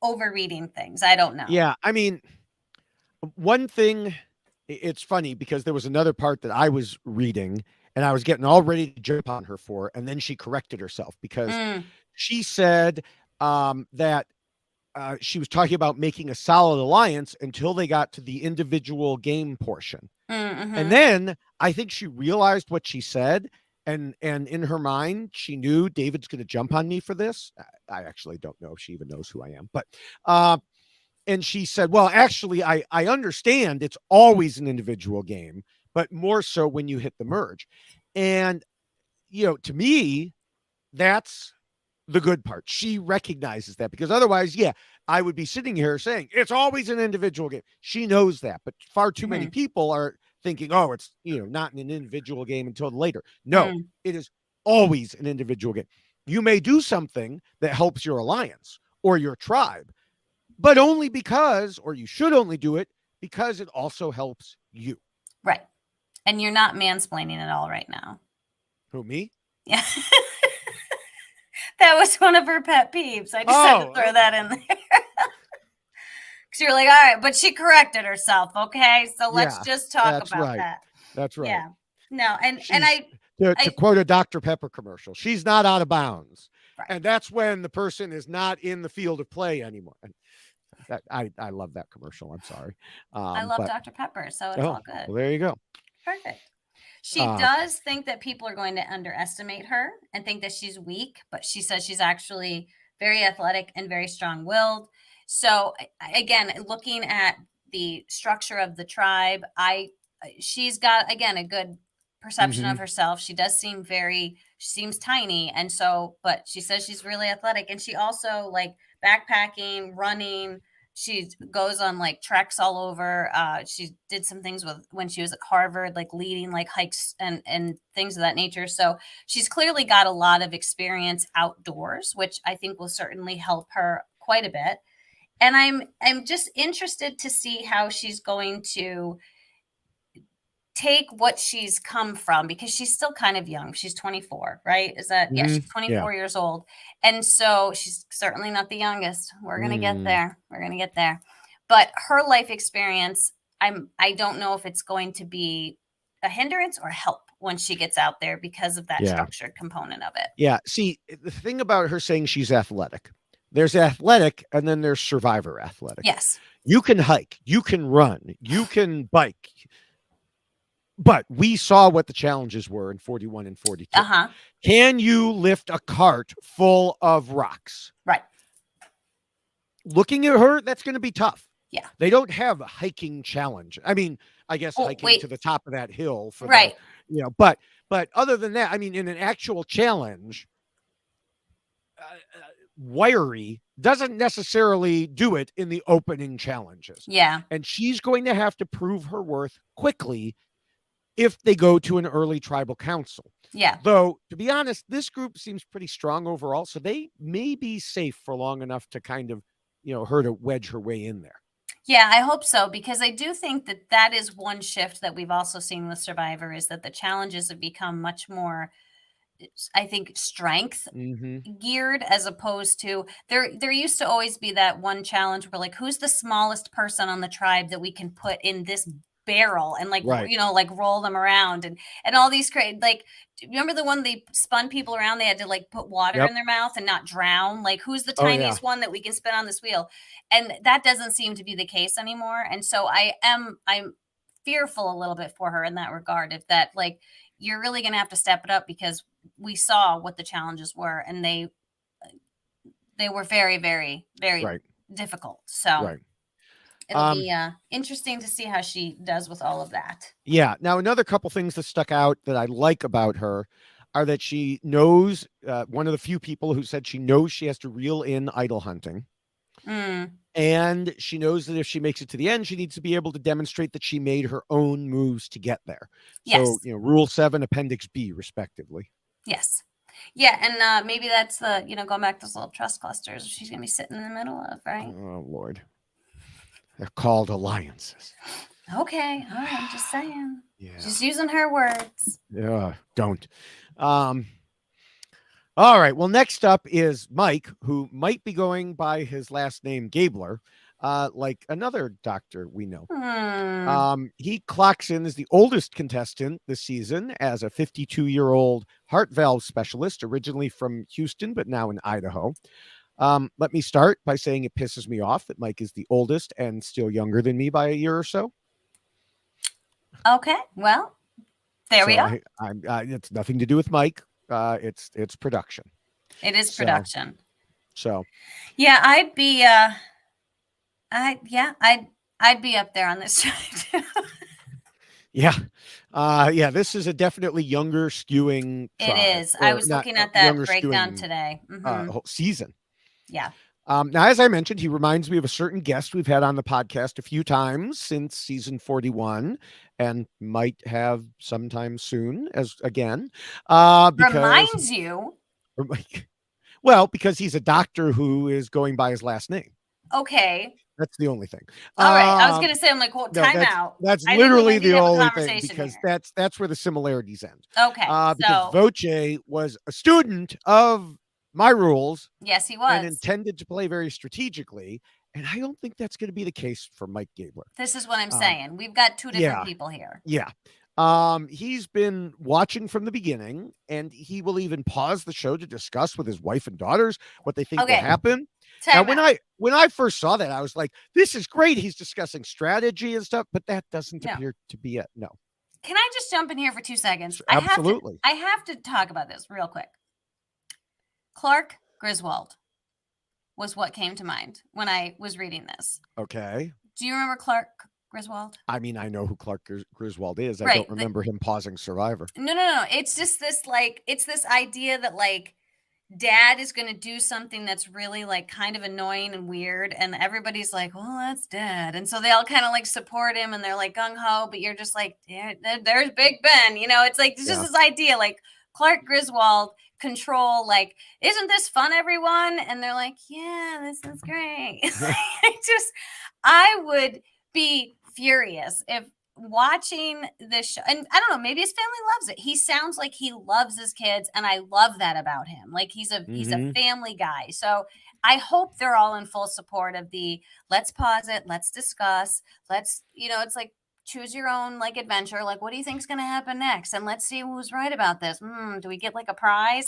overreading things. I don't know. Yeah, I mean, one thing, it's funny because there was another part that I was reading and I was getting all ready to jump on her for, and then she corrected herself because she said that she was talking about making a solid alliance until they got to the individual game portion. And then I think she realized what she said. And in her mind, she knew David's going to jump on me for this. I actually don't know if she even knows who I am, but and she said, well, actually, I understand it's always an individual game, but more so when you hit the merge. And, to me, that's the good part. She recognizes that, because otherwise, I would be sitting here saying it's always an individual game. She knows that, but far too many people are thinking, oh, it's, not an individual game until later. No, it is always an individual game. You may do something that helps your alliance or your tribe, but only because, or you should only do it because it also helps you. Right. And you're not mansplaining at all right now. Who, me? Yeah. That was one of her pet peeves. I just had to throw that in there. Because you're like, all right, but she corrected herself. Okay. So let's just talk about that. That's right. Yeah. No. To quote a Dr. Pepper commercial, she's not out of bounds. Right. And that's when the person is not in the field of play anymore. And I love that commercial. I'm sorry. I love Dr. Pepper, so it's all good. Well, there you go. Perfect. She does think that people are going to underestimate her and think that she's weak, but she says she's actually very athletic and very strong-willed. So again, looking at the structure of the tribe, she's got, again, a good perception of herself. She does seem she seems tiny. And so, but she says she's really athletic, and she also like backpacking, running. She goes on like treks all over. She did some things when she was at Harvard, like leading like hikes and things of that nature. So she's clearly got a lot of experience outdoors, which I think will certainly help her quite a bit. And I'm just interested to see how she's going to take what she's come from, because she's still kind of young. She's 24, right? Is that, yeah, she's 24 years old. And so she's certainly not the youngest. We're going to get there. We're going to get there. But her life experience, I don't know if it's going to be a hindrance or help when she gets out there because of that structured component of it. Yeah. See, the thing about her saying she's athletic, there's athletic and then there's survivor athletic. Yes. You can hike, you can run, you can bike. But we saw what the challenges were in 41 and 42. Can you lift a cart full of rocks? Right. Looking at her, that's going to be tough. Yeah. They don't have a hiking challenge. I mean, I guess hiking to the top of that hill for right. But other than that, I mean, in an actual challenge, wiry doesn't necessarily do it in the opening challenges. Yeah. And she's going to have to prove her worth quickly if they go to an early tribal council. Yeah. Though, to be honest, this group seems pretty strong overall, so they may be safe for long enough to kind of, her to wedge her way in there. Yeah, I hope so, because I do think that is one shift that we've also seen with Survivor, is that the challenges have become much more, I think, strength geared, as opposed to there used to always be that one challenge where, like, who's the smallest person on the tribe that we can put in this barrel and like roll them around and all these like, remember the one they spun people around, they had to like put water in their mouth and not drown, like who's the tiniest one that we can spin on this wheel? And that doesn't seem to be the case anymore. And so I'm fearful a little bit for her in that regard, if that, like, you're really going to have to step it up, because we saw what the challenges were and they were very, very, very difficult. So it'll be interesting to see how she does with all of that. Yeah. Now, another couple things that stuck out that I like about her are that she knows, one of the few people who said she knows she has to reel in idol hunting. And she knows that if she makes it to the end, she needs to be able to demonstrate that she made her own moves to get there. So, Rule 7, Appendix B, respectively. Yes. Yeah, and maybe that's the, going back to those little trust clusters she's going to be sitting in the middle of, right? Oh, Lord. They're called alliances. Okay. All right. I'm just saying. Yeah. Just using her words. Yeah. Don't. All right. Well, next up is Mike, who might be going by his last name, Gabler, like another doctor we know. He clocks in as the oldest contestant this season as a 52-year-old heart valve specialist, originally from Houston, but now in Idaho. Let me start by saying it pisses me off that Mike is the oldest and still younger than me by a year or so. Okay, well, there we are. It's nothing to do with Mike. It's production. It is production. So, yeah, I'd be I'd be up there on this side. Yeah. This is a definitely younger skewing trial. It is. I was looking at that breakdown today. Whole season. Yeah. Now, as I mentioned, he reminds me of a certain guest we've had on the podcast a few times since season 41, and might have sometime soon again. Reminds you? Well, because he's a doctor who is going by his last name. Okay. That's the only thing. All right. I was going to say, I'm like, well, time out. That's literally the only thing, because that's where the similarities end. Okay. Because Voce was a student of my rules. Yes, he was. And intended to play very strategically. And I don't think that's going to be the case for Mike Gabler. This is what I'm saying. We've got two different people here. Yeah. He's been watching from the beginning, and he will even pause the show to discuss with his wife and daughters what they think will happen. Now, when I first saw that, I was like, this is great. He's discussing strategy and stuff, but that doesn't appear to be it. No. Can I just jump in here for 2 seconds? Absolutely. I have to talk about this real quick. Clark Griswold was what came to mind when I was reading this. Okay. Do you remember Clark Griswold? I mean, I know who Clark Griswold is. I don't remember him pausing Survivor. No. It's just this, like, it's this idea that, like, dad is going to do something that's really, like, kind of annoying and weird, and everybody's like, well, that's dad, and so they all kind of like support him, and they're like gung-ho, but you're just like, there's Big Ben, it's like, it's just this idea, like, Clark Griswold control, like, isn't this fun, everyone? And they're like, yeah, this is great. I would be furious if watching this show, and I don't know, maybe his family loves it. He sounds like he loves his kids, and I love that about him. Like he's a family guy. So I hope they're all in full support of the let's pause it, let's discuss, let's, it's like choose your own like adventure. Like, what do you think's going to happen next? And let's see who's right about this. Do we get like a prize?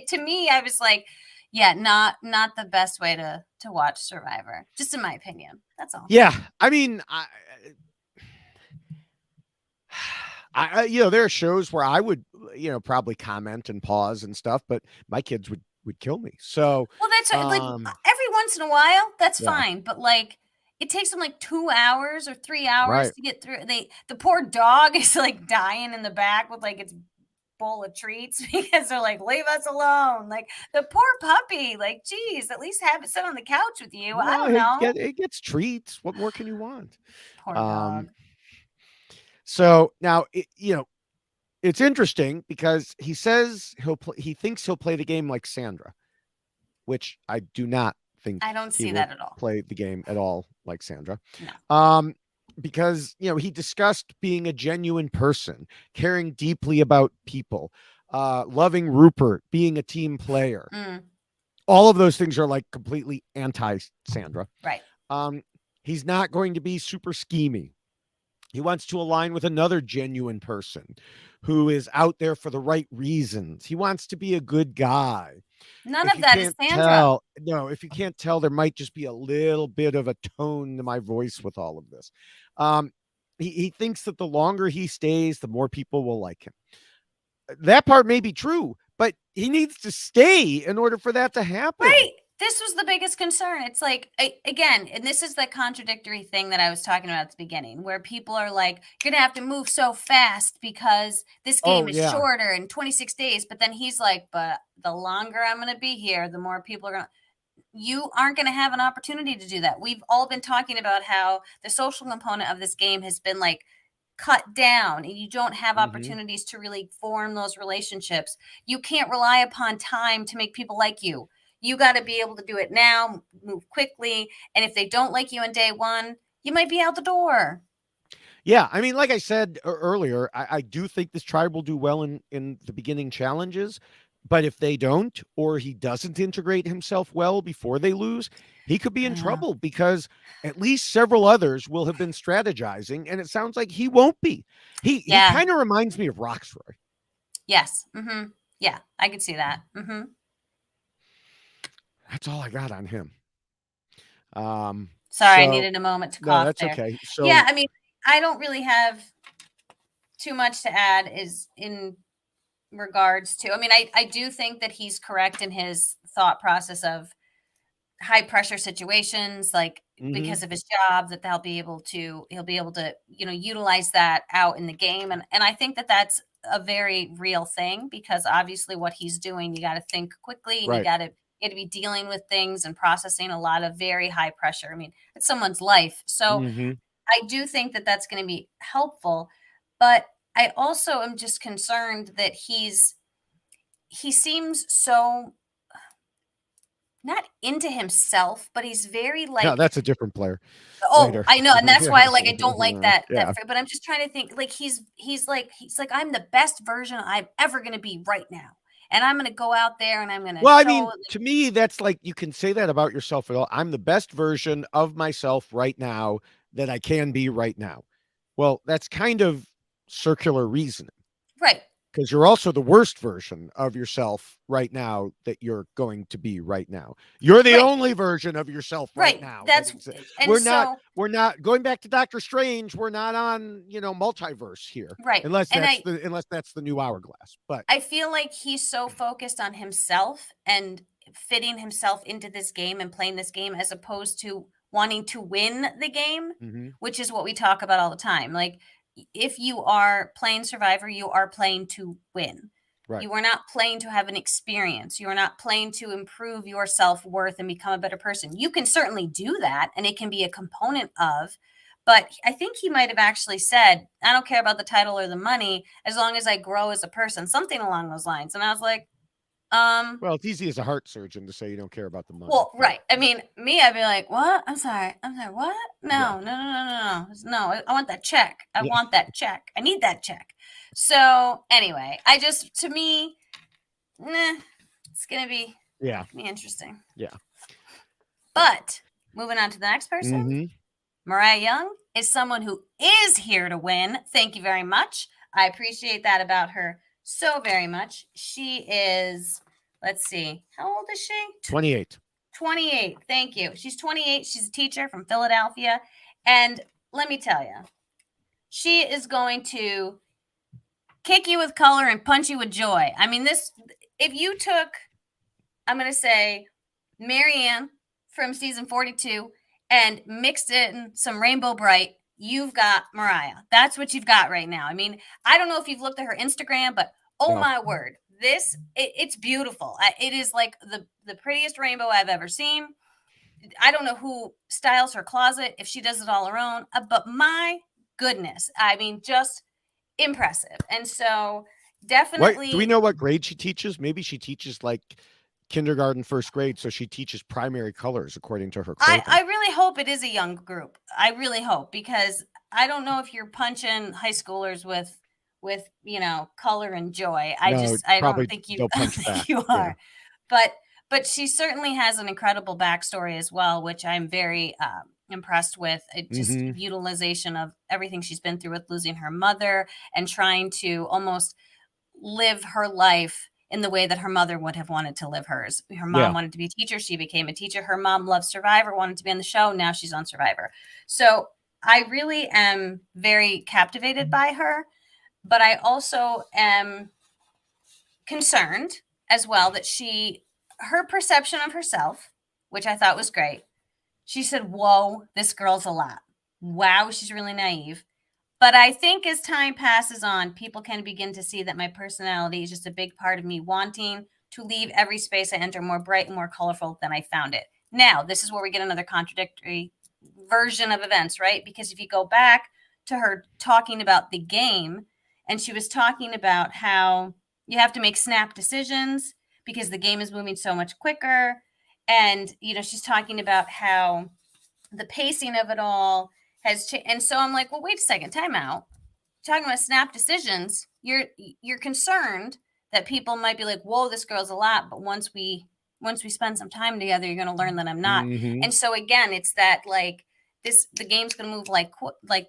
To me, I was like, yeah, not the best way to watch Survivor, just in my opinion. That's all. Yeah, I mean, there are shows where I would, probably comment and pause and stuff, but my kids would kill me. So, well, that's like every once in a while, that's fine. But like, it takes them like 2 hours or 3 hours to get through. The poor dog is like dying in the back with like its bowl of treats because they're like, leave us alone. Like the poor puppy, like, geez, at least have it sit on the couch with you. I don't know. It gets treats. What more can you want? Poor dog. So now, it's interesting because he says he thinks he'll play the game like Sandra, which I do not think. I don't see that at all. Play the game at all like Sandra. No. Because, he discussed being a genuine person, caring deeply about people, loving Rupert, being a team player. All of those things are like completely anti-Sandra. Right. He's not going to be super schemy. He wants to align with another genuine person who is out there for the right reasons. He wants to be a good guy. None of that is Sandra. If you can't tell, there might just be a little bit of a tone to my voice with all of this. He thinks that the longer he stays, the more people will like him. That part may be true, but he needs to stay in order for that to happen. Right. This was the biggest concern. It's like, again, and this is the contradictory thing that I was talking about at the beginning, where people are like, you're going to have to move so fast because this game is shorter in 26 days. But then he's like, but the longer I'm going to be here, the more people are going to, you aren't going to have an opportunity to do that. We've all been talking about how the social component of this game has been like cut down, and you don't have opportunities to really form those relationships. You can't rely upon time to make people like you. You got to be able to do it now, move quickly. And if they don't like you on day one, you might be out the door. Yeah. I mean, like I said earlier, I do think this tribe will do well in the beginning challenges. But if they don't, or he doesn't integrate himself well before they lose, he could be in trouble because at least several others will have been strategizing. And it sounds like he won't be. He kind of reminds me of Roxroy. Yes. Yeah, I could see that. That's all I got on him. Sorry, I needed a moment to cough. No, that's there. okay. So yeah, I mean, I don't really have too much to add is in regards to, I mean, I do think that he's correct in his thought process of high pressure situations, like because of his job, that he'll be able to, utilize that out in the game. And I think that that's a very real thing because obviously what he's doing, you got to think quickly and you got to be dealing with things and processing a lot of very high pressure. I mean, it's someone's life. So I do think that that's going to be helpful, but I also am just concerned that he seems so not into himself, but he's very like, no, that's a different player. Oh, later. I know. And that's why like, I don't like that, but I'm just trying to think like, he's like, I'm the best version I'm ever going to be right now. And I'm going to go out there and I'm going to. Well, I mean, to me, that's like, you can say that about yourself at all. I'm the best version of myself right now that I can be right now. Well, that's kind of circular reasoning. Right. Because you're also the worst version of yourself right now that you're going to be right now. You're the only version of yourself right now. We're not going back to Doctor Strange. We're not on, multiverse here. Right. Unless that's the new hourglass. But I feel like he's so focused on himself and fitting himself into this game and playing this game as opposed to wanting to win the game, which is what we talk about all the time. Like, if you are playing Survivor, you are playing to win. Right. You are not playing to have an experience. You are not playing to improve your self-worth and become a better person. You can certainly do that, and it can be a component of, but I think he might have actually said, I don't care about the title or the money as long as I grow as a person, something along those lines. And I was like, Well, it's easy as a heart surgeon to say you don't care about the money. Well, but- right. I mean, me, I'd be like, what? I'm sorry. What? Yeah. No. I want that check. I Yeah. want that check. I need that check. So anyway, to me, it's going to be Yeah. interesting. Yeah. But moving on to the next person, Morriah Young is someone who is here to win. Thank you very much. I appreciate that about her so very much. She is, let's see, how old is she? 28. 28. Thank you. She's 28. She's a teacher from Philadelphia. And let me tell you, she is going to kick you with color and punch you with joy. I mean, if you took, I'm going to say, Marianne from season 42 and mixed in some Rainbow Bright, you've got Morriah. That's what you've got right now. I mean, I don't know if you've looked at her Instagram, but oh my word, it's beautiful. It is like the prettiest rainbow I've ever seen. I don't know who styles her closet, if she does it all her own, but my goodness, I mean, just impressive. And so definitely. Do we know what grade she teaches? Maybe she teaches like kindergarten, first grade, so she teaches primary colors according to her clothing. I really hope it is a young group. I really hope, because I don't know if you're punching high schoolers with color and joy. I don't think you are. Yeah. But she certainly has an incredible backstory as well, which I'm very impressed with. Utilization of everything she's been through with losing her mother and trying to almost live her life in the way that her mother would have wanted to live hers. Her mom wanted to be a teacher. She became a teacher. Her mom loved Survivor, wanted to be on the show. Now she's on Survivor. So I really am very captivated by her, but I also am concerned as well that her perception of herself, which I thought was great. She said, whoa, this girl's a lot. Wow, she's really naive. But I think as time passes on, people can begin to see that my personality is just a big part of me wanting to leave every space I enter more bright and more colorful than I found it. Now, this is where we get another contradictory version of events, right? Because if you go back to her talking about the game, and she was talking about how you have to make snap decisions because the game is moving so much quicker. And, she's talking about how the pacing of it all has changed. And so I'm like, well, wait a second, time out. Talking about snap decisions, you're concerned that people might be like, whoa, this girl's a lot. But once we spend some time together, you're going to learn that I'm not. And so again, it's that like the game's going to move like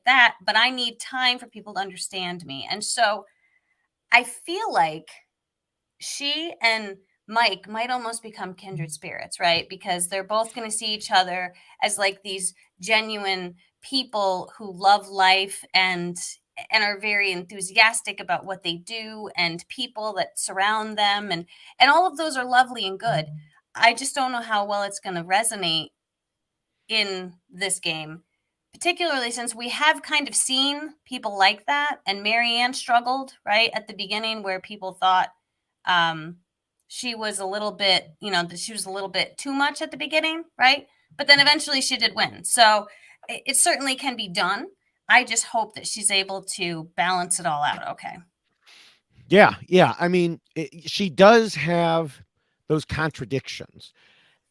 that, but I need time for people to understand me. And so I feel like she and Mike might almost become kindred spirits, right? Because they're both going to see each other as like these genuine people who love life and are very enthusiastic about what they do, and people that surround them, and all of those are lovely and good. I just don't know how well it's going to resonate in this game, particularly since we have kind of seen people like that, and Marianne struggled right at the beginning, where people thought she was a little bit, she was a little bit too much at the beginning, right? But then eventually she did win. So it certainly can be done. I just hope that she's able to balance it all out. Okay. Yeah. I mean, she does have those contradictions.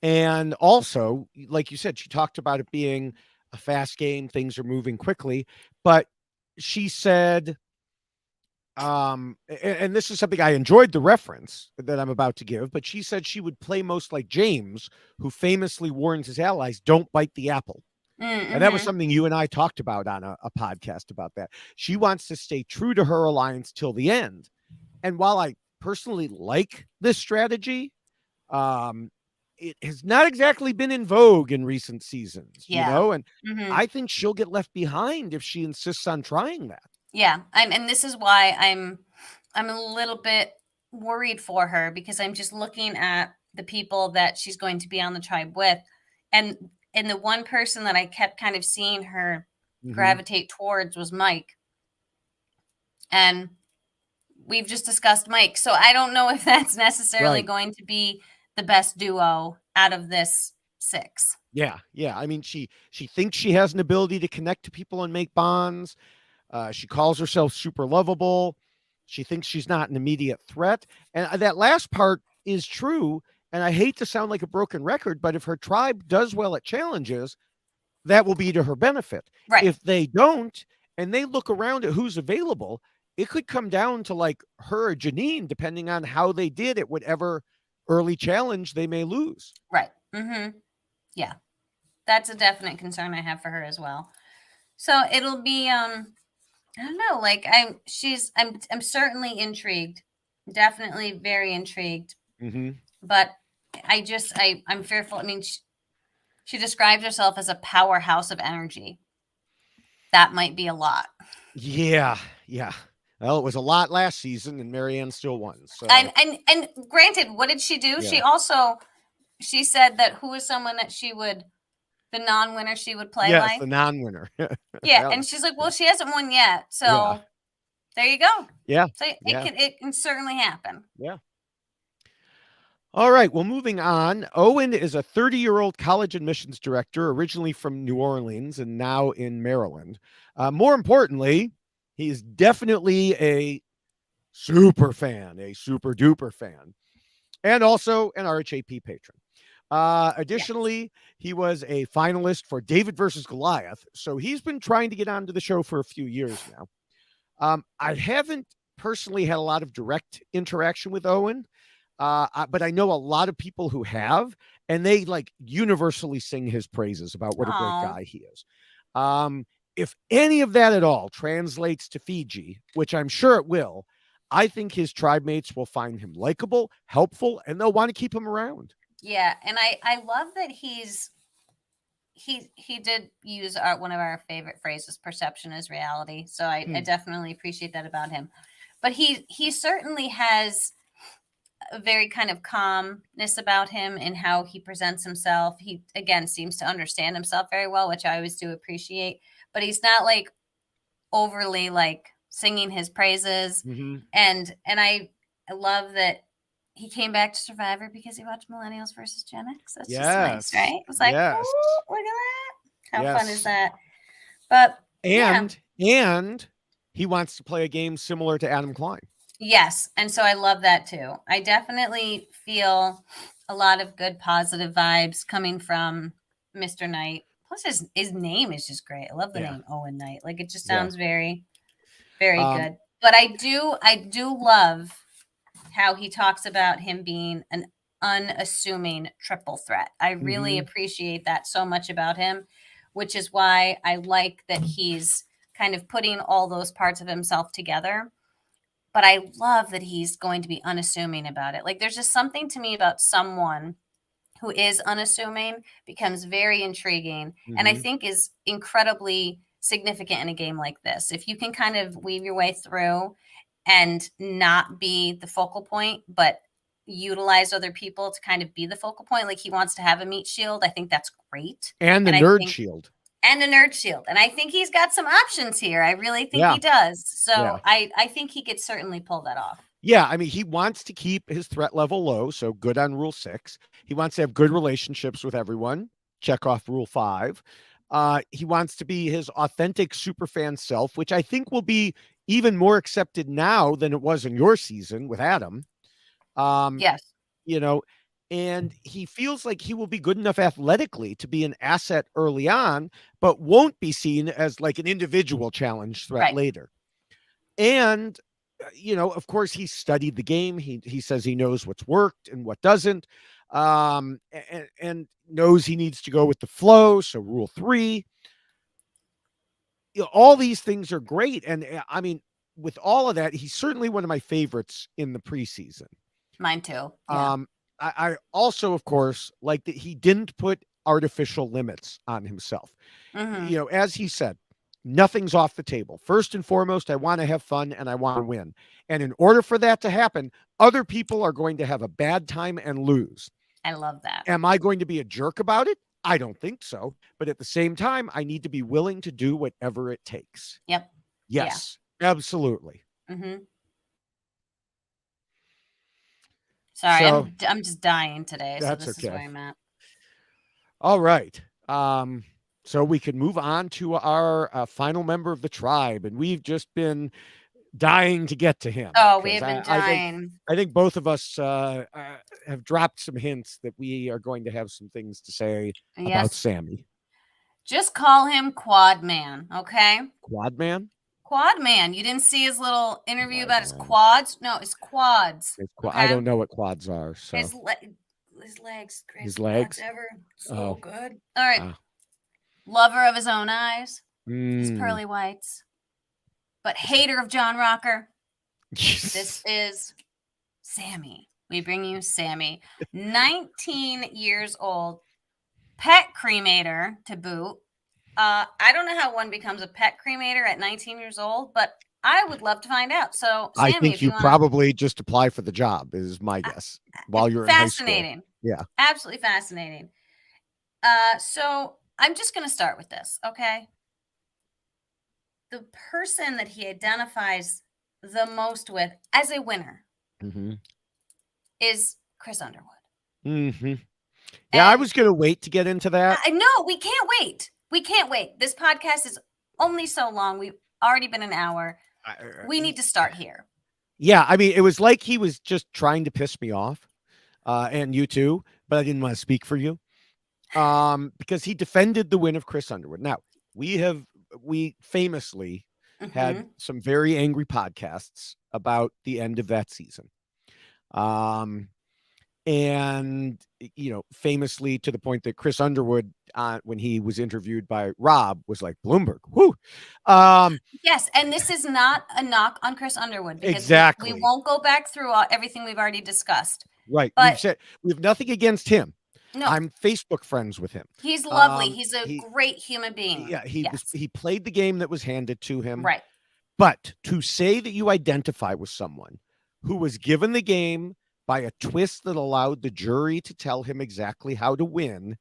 And also, like you said, she talked about it being a fast game. Things are moving quickly. But she said, and this is something I enjoyed the reference that I'm about to give, but she said she would play most like James, who famously warns his allies, don't bite the apple. And that was something you and I talked about on a podcast about that. She wants to stay true to her alliance till the end. And while I personally like this strategy, it has not exactly been in vogue in recent seasons, and I think she'll get left behind if she insists on trying that. Yeah. And this is why I'm a little bit worried for her, because I'm just looking at the people that she's going to be on the tribe with. And the one person that I kept kind of seeing her gravitate towards was Mike. And we've just discussed Mike. So I don't know if that's necessarily going to be the best duo out of this 6. Yeah. I mean, she thinks she has an ability to connect to people and make bonds. She calls herself super lovable. She thinks she's not an immediate threat. And that last part is true, and I hate to sound like a broken record, but if her tribe does well at challenges, that will be to her benefit. Right. If they don't, and they look around at who's available, it could come down to like her or Jeanine, depending on how they did at whatever early challenge they may lose. Right. Yeah. That's a definite concern I have for her as well. So it'll be I don't know, like I'm certainly intrigued. Definitely very intrigued. But I'm fearful. I mean, she describes herself as a powerhouse of energy. That might be a lot. Yeah. Well, it was a lot last season, and Marianne still won. So and granted, what did she do? Yeah. She said that who is someone that the non-winner she would play yes, like? the non-winner. Yeah, and she's like, well, she hasn't won yet, so there you go. Yeah. So it can certainly happen. Yeah. All right. Well, moving on. Owen is a 30-year-old college admissions director, originally from New Orleans and now in Maryland. More importantly, he's definitely a super fan, a super duper fan, and also an RHAP patron. Additionally, he was a finalist for David versus Goliath. So he's been trying to get onto the show for a few years now. I haven't personally had a lot of direct interaction with Owen. But I know a lot of people who have, and they like universally sing his praises about what a great guy he is. If any of that at all translates to Fiji, which I'm sure it will, I think his tribe mates will find him likable, helpful, and they'll want to keep him around. Yeah, and I love that he did use one of our favorite phrases, perception is reality. So I definitely appreciate that about him. But he certainly has a very kind of calmness about him in how he presents himself. He, again, seems to understand himself very well, which I always do appreciate. But he's not like overly like singing his praises. And I love that he came back to Survivor because he watched Millennials versus Gen X. That's just nice, right? It was like, look at that. How fun is that? But and he wants to play a game similar to Adam Klein. Yes. And so I love that too. I definitely feel a lot of good positive vibes coming from Mr. Knight. Plus his name is just great. I love the name Owen Knight. Like it just sounds very, very good. But I do love how he talks about him being an unassuming triple threat. I really appreciate that so much about him, which is why I like that he's kind of putting all those parts of himself together. But I love that he's going to be unassuming about it. Like there's just something to me about someone who is unassuming becomes very intriguing and I think is incredibly significant in a game like this. If you can kind of weave your way through and not be the focal point, but utilize other people to kind of be the focal point. Like he wants to have a meat shield. I think that's great. And the nerd shield. And a nerd shield. And I think he's got some options here. I really think he does. So I think he could certainly pull that off. Yeah, I mean, he wants to keep his threat level low, so good on Rule 6. He wants to have good relationships with everyone. Check off Rule 5. He wants to be his authentic superfan self, which I think will be even more accepted now than it was in your season with Adam. Yes. You know, and he feels like he will be good enough athletically to be an asset early on, but won't be seen as like an individual challenge threat later. And, you know, of course, he studied the game. He says he knows what's worked and what doesn't, and knows he needs to go with the flow. So Rule 3, you know, all these things are great. And I mean, with all of that, he's certainly one of my favorites in the preseason. Mine too. Yeah. I also, of course, like that he didn't put artificial limits on himself. You know, as he said, nothing's off the table. First and foremost, I want to have fun and I want to win. And in order for that to happen, other people are going to have a bad time and lose. I love that. Am I going to be a jerk about it? I don't think so. But at the same time, I need to be willing to do whatever it takes. Yep. Yes, absolutely. Sorry, I'm just dying today. So this is where I'm at. All right. So we can move on to our final member of the tribe. And we've just been dying to get to him. Oh, we 'Cause have been I think dying. both of us have dropped some hints that we are going to have some things to say about Yes. Sami. Just call him Quad Man, okay? Quad Man? Quad Man. You didn't see his little interview Quad about his Man. quads? No, his quads. I Okay. don't know what quads are. So His legs, his greatest quads legs. ever. So Oh, good. All right. wow. Lover of his own eyes, his Mm. pearly whites, but hater of John Rocker. This is Sami. We bring you Sami, 19 years old, pet cremator to boot. I don't know how one becomes a pet cremator at 19 years old, but I would love to find out. So, I Sami, think if you you want probably just apply for the job is my to, guess while you're in high school. fascinating. Yeah. Absolutely fascinating. So I'm just going to start with this, okay? The person that he identifies the most with as a winner is Chris Underwood. Yeah, I And was going to wait to get into that. No, we can't wait. We can't wait. This podcast is only so long. We've already been an hour. We need to start here. Yeah, I mean, it was like he was just trying to piss me off, and you too, but I didn't want to speak for you, because he defended the win of Chris Underwood. Now, we famously had some very angry podcasts about the end of that season. And, famously to the point that Chris Underwood, when he was interviewed by Rob, was like, Bloomberg, whoo. Yes, and this is not a knock on Chris Underwood because exactly. we won't go back through everything we've already discussed. Right. But We've said we have nothing against him. No. I'm Facebook friends with him. He's lovely. He's a great human being. Yeah, he played the game that was handed to him. Right. But to say that you identify with someone who was given the game by a twist that allowed the jury to tell him exactly how to win,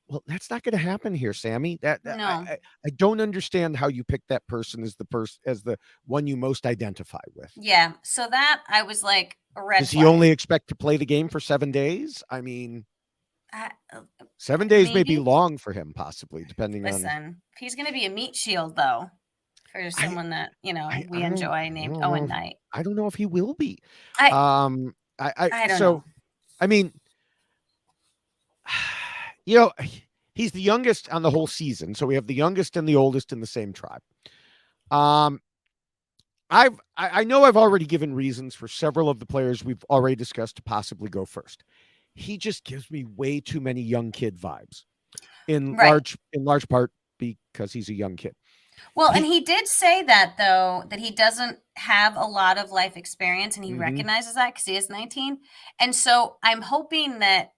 well, that's not going to happen here, Sami. No. I don't understand how you pick that person as the one you most identify with. Yeah. So that I was like a red Does flag. he only expect to play the game for 7 days? I mean, 7 days may be long for him, possibly, depending on. Listen, he's going to be a meat shield, though, for someone that we enjoy named Owen Knight. I don't know if he will be. I don't know. I mean, he's the youngest on the whole season, so we have the youngest and the oldest in the same tribe. I know I've already given reasons for several of the players we've already discussed to possibly go first. He just gives me way too many young kid vibes, in large part because he's a young kid. Well, and he did say that, though, that he doesn't have a lot of life experience, and he recognizes that because he is 19. And so I'm hoping that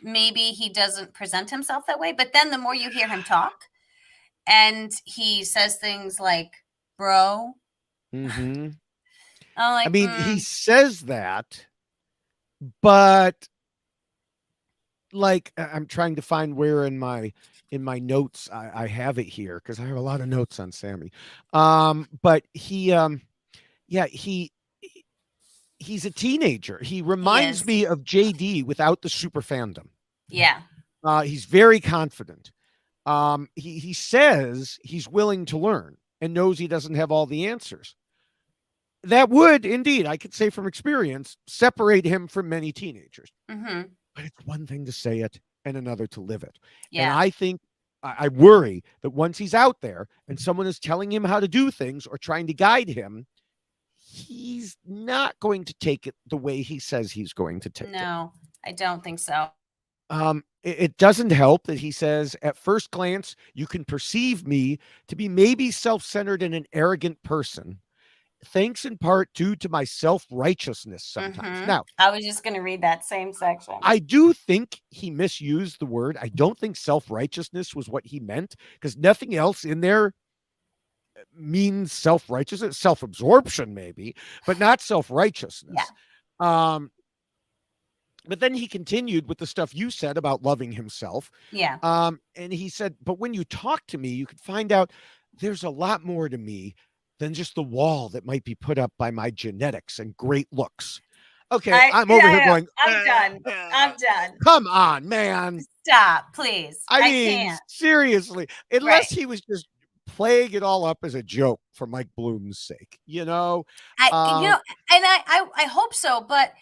maybe he doesn't present himself that way. But then the more you hear him talk, and he says things like, bro. I mean, he says that, but like, I'm trying to find where in my notes I have it here, because I have a lot of notes on Sami. But he's a teenager. He reminds me of JD without the super fandom. Yeah. He's very confident. He says he's willing to learn and knows he doesn't have all the answers. That would indeed, I could say from experience, separate him from many teenagers. But it's one thing to say it and another to live it. Yeah. And I think I worry that once he's out there and someone is telling him how to do things or trying to guide him, he's not going to take it the way he says he's going to take it. No, I don't think so. It doesn't help that he says, at first glance, you can perceive me to be maybe self-centered and an arrogant person. Thanks in part due to my self-righteousness sometimes. Now, I was just going to read that same section. I do think he misused the word. I don't think self-righteousness was what he meant, because nothing else in there means self-righteousness. Self-absorption maybe, but not self-righteousness. Yeah. But then he continued with the stuff you said about loving himself. Yeah. And he said, but when you talk to me, you could find out there's a lot more to me than just the wall that might be put up by my genetics and great looks. Okay, I'm over here going, I'm done. I'm done. Come on, man. Stop, please. I mean, can't. Seriously, unless he was just playing it all up as a joke for Mike Bloom's sake, and I hope so, but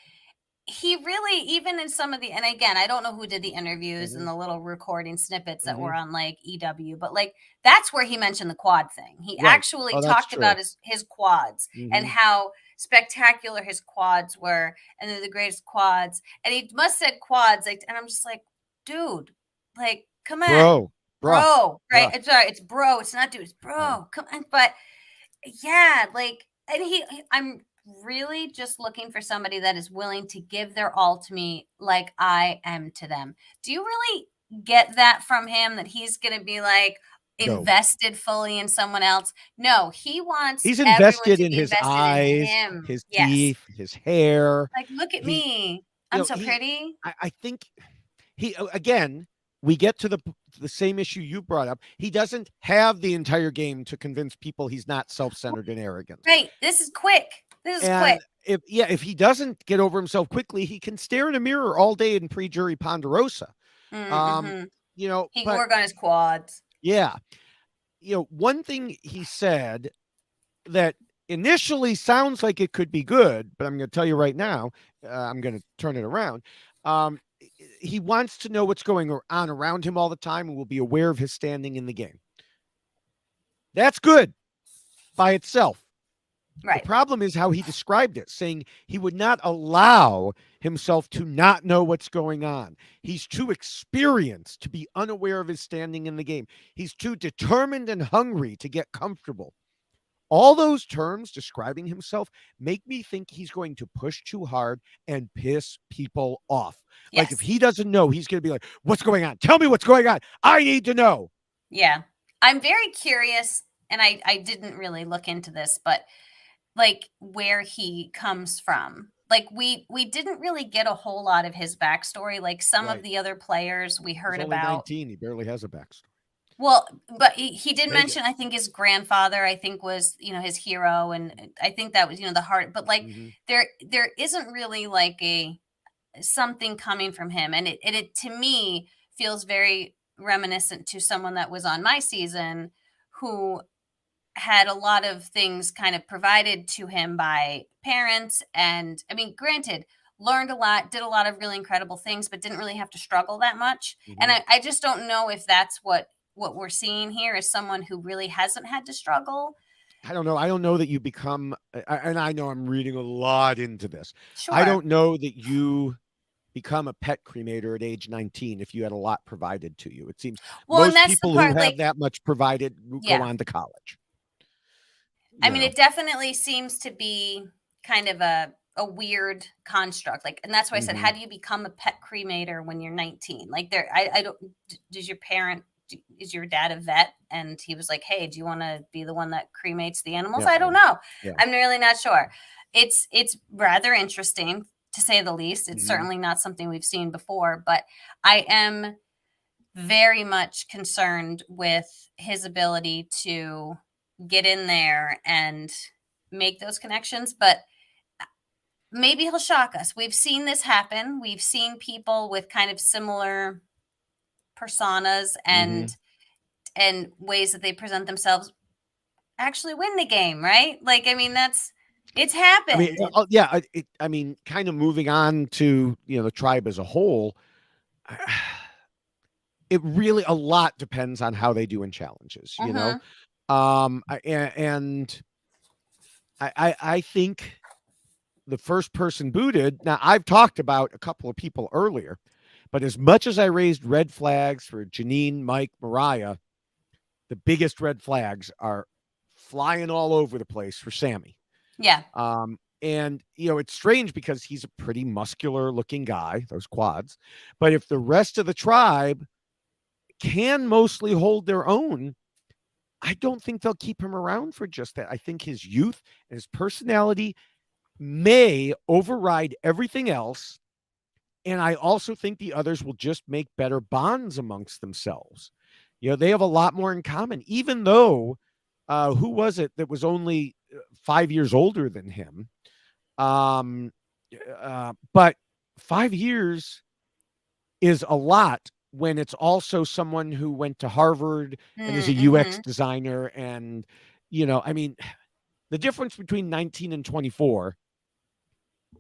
he really, even in some of the, and again, I don't know who did the interviews and the little recording snippets that were on like EW, but like that's where he mentioned the quad thing. He actually talked about his quads and how spectacular his quads were, and they're the greatest quads. And he must have said quads, like, and I'm just like, dude, like, come on, bro, right? It's sorry, it's bro, it's not dude, it's bro. Come on, but yeah, like, and I'm really just looking for somebody that is willing to give their all to me like I am to them. Do you really get that from him, that he's going to be like invested fully in someone else? No, he's invested in his invested eyes, in him. his teeth, his hair. Like, look at me. I'm so pretty. I think we get to the same issue you brought up. He doesn't have the entire game to convince people he's not self-centered and arrogant. Right. This is quick. Quick. If he doesn't get over himself quickly, he can stare in a mirror all day in pre-jury Ponderosa. He can work on his quads. Yeah. One thing he said that initially sounds like it could be good, but I'm going to tell you right now, I'm going to turn it around. He wants to know what's going on around him all the time and will be aware of his standing in the game. That's good by itself. Right. The problem is how he described it, saying he would not allow himself to not know what's going on. He's too experienced to be unaware of his standing in the game. He's too determined and hungry to get comfortable. All those terms describing himself make me think he's going to push too hard and piss people off. Yes. Like if he doesn't know, he's going to be like, what's going on? Tell me what's going on. I need to know. Yeah. I'm very curious, and I didn't really look into this, but like where he comes from. Like we didn't really get a whole lot of his backstory. Like some of the other players we heard He's about. Only 19. He barely has a backstory. Well, but he did mention, I think his grandfather, I think was, his hero. And I think that was, the heart, but like there isn't really like something coming from him. And it to me feels very reminiscent to someone that was on my season who had a lot of things kind of provided to him by parents. And I mean, granted, learned a lot, did a lot of really incredible things, but didn't really have to struggle that much. And I just don't know if that's what we're seeing here is someone who really hasn't had to struggle. I don't know. I don't know that you become, and I know I'm reading a lot into this. Sure. I don't know that you become a pet cremator at age 19 if you had a lot provided to you. It seems most people who have that much provided go on to college. I mean, it definitely seems to be kind of a weird construct. Like, and that's why I said, how do you become a pet cremator when you're 19? Like I don't, is your dad a vet? And he was like, hey, do you want to be the one that cremates the animals? I don't know. Yeah. I'm really not sure. It's rather interesting to say the least. It's certainly not something we've seen before, but I am very much concerned with his ability to get in there and make those connections, but maybe he'll shock us. We've seen this happen. We've seen people with kind of similar personas and ways that they present themselves actually win the game, right? Like, I mean, it's happened. I mean, kind of moving on to, the tribe as a whole, it really, a lot depends on how they do in challenges, you know? I think the first person booted. Now I've talked about a couple of people earlier, but as much as I raised red flags for Jeanine, Mike, Morriah, the biggest red flags are flying all over the place for Sami. Yeah. And it's strange because he's a pretty muscular looking guy, those quads, but if the rest of the tribe can mostly hold their own, I don't think they'll keep him around for just that. I think his youth and his personality may override everything else. And I also think the others will just make better bonds amongst themselves. They have a lot more in common, even though, who was it that was only 5 years older than him? But 5 years is a lot when it's also someone who went to Harvard and is a UX Mm-hmm. designer. And, I mean, the difference between 19 and 24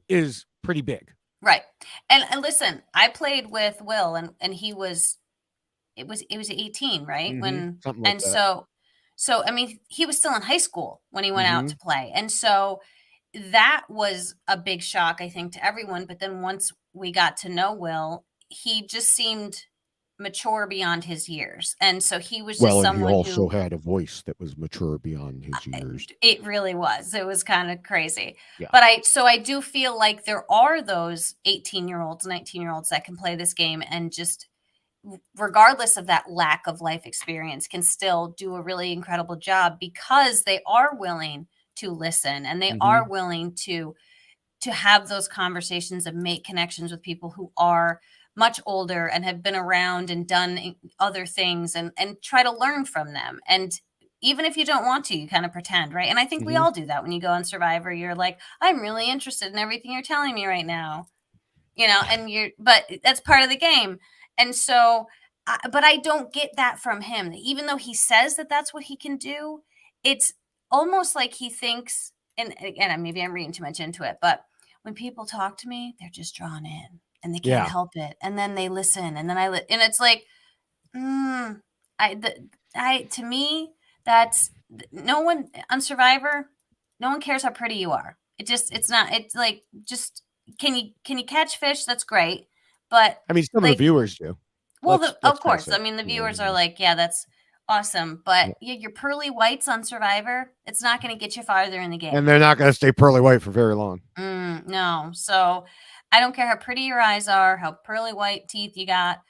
is pretty big. Right. And listen, I played with Will, and he was it was 18, right? When Something like and that. so I mean, he was still in high school when he went out hmm to play. And so that was a big shock, I think, to everyone. But then once we got to know Will, he just seemed mature beyond his years. And so he was just Well, and he someone also who had a voice that was mature beyond his years. it really was. It was kind of crazy. Yeah. But I do feel like there are those 18-year-olds, 19-year-olds that can play this game and just regardless of that lack of life experience can still do a really incredible job because they are willing to listen and they hmm are willing to have those conversations and make connections with people who are much older and have been around and done other things and try to learn from them. And even if you don't want to, you kind of pretend, right? And I think we hmm all do that when you go on Survivor. You're like, I'm really interested in everything you're telling me right now, but that's part of the game. And so, but I don't get that from him. Even though he says that that's what he can do, it's almost like he thinks, and again, maybe I'm reading too much into it, but when people talk to me, they're just drawn in and they can't Yeah. help it. And then they listen and then and it's like, mm, to me, that's no one on Survivor, no one cares how pretty you are. It's not, it's like, just, can you catch fish? That's great. But I mean, some of the like, viewers do. well, Let's of face course, it. I mean, the You know what I viewers are mean? like, yeah, that's awesome. But Yeah. yeah, your pearly whites on Survivor, it's not going to get you farther in the And game. they're not going to stay pearly white for very long. No. So I don't care how pretty your eyes are, how pearly white teeth you got.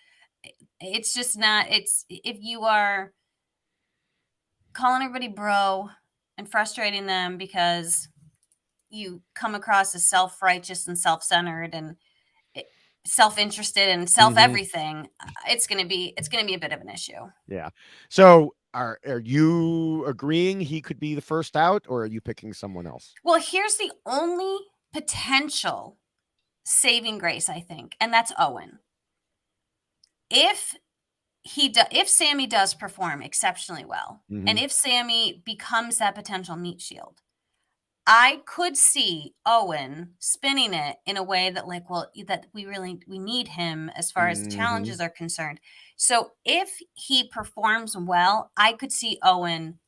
It's just not, it's, if you are calling everybody bro and frustrating them because you come across as self-righteous and self-centered and self-interested and self hmm everything, it's going to be a bit of an issue. Yeah. So are you agreeing he could be the first out, or are you picking someone else? Well, here's the only potential saving grace, I think, and that's Owen. If if Sami does perform exceptionally well, and hmm if Sami becomes that potential meat shield, I could see Owen spinning it in a way that, like, well, that we need him as far as the hmm challenges are concerned. So if he performs well, I could see Owen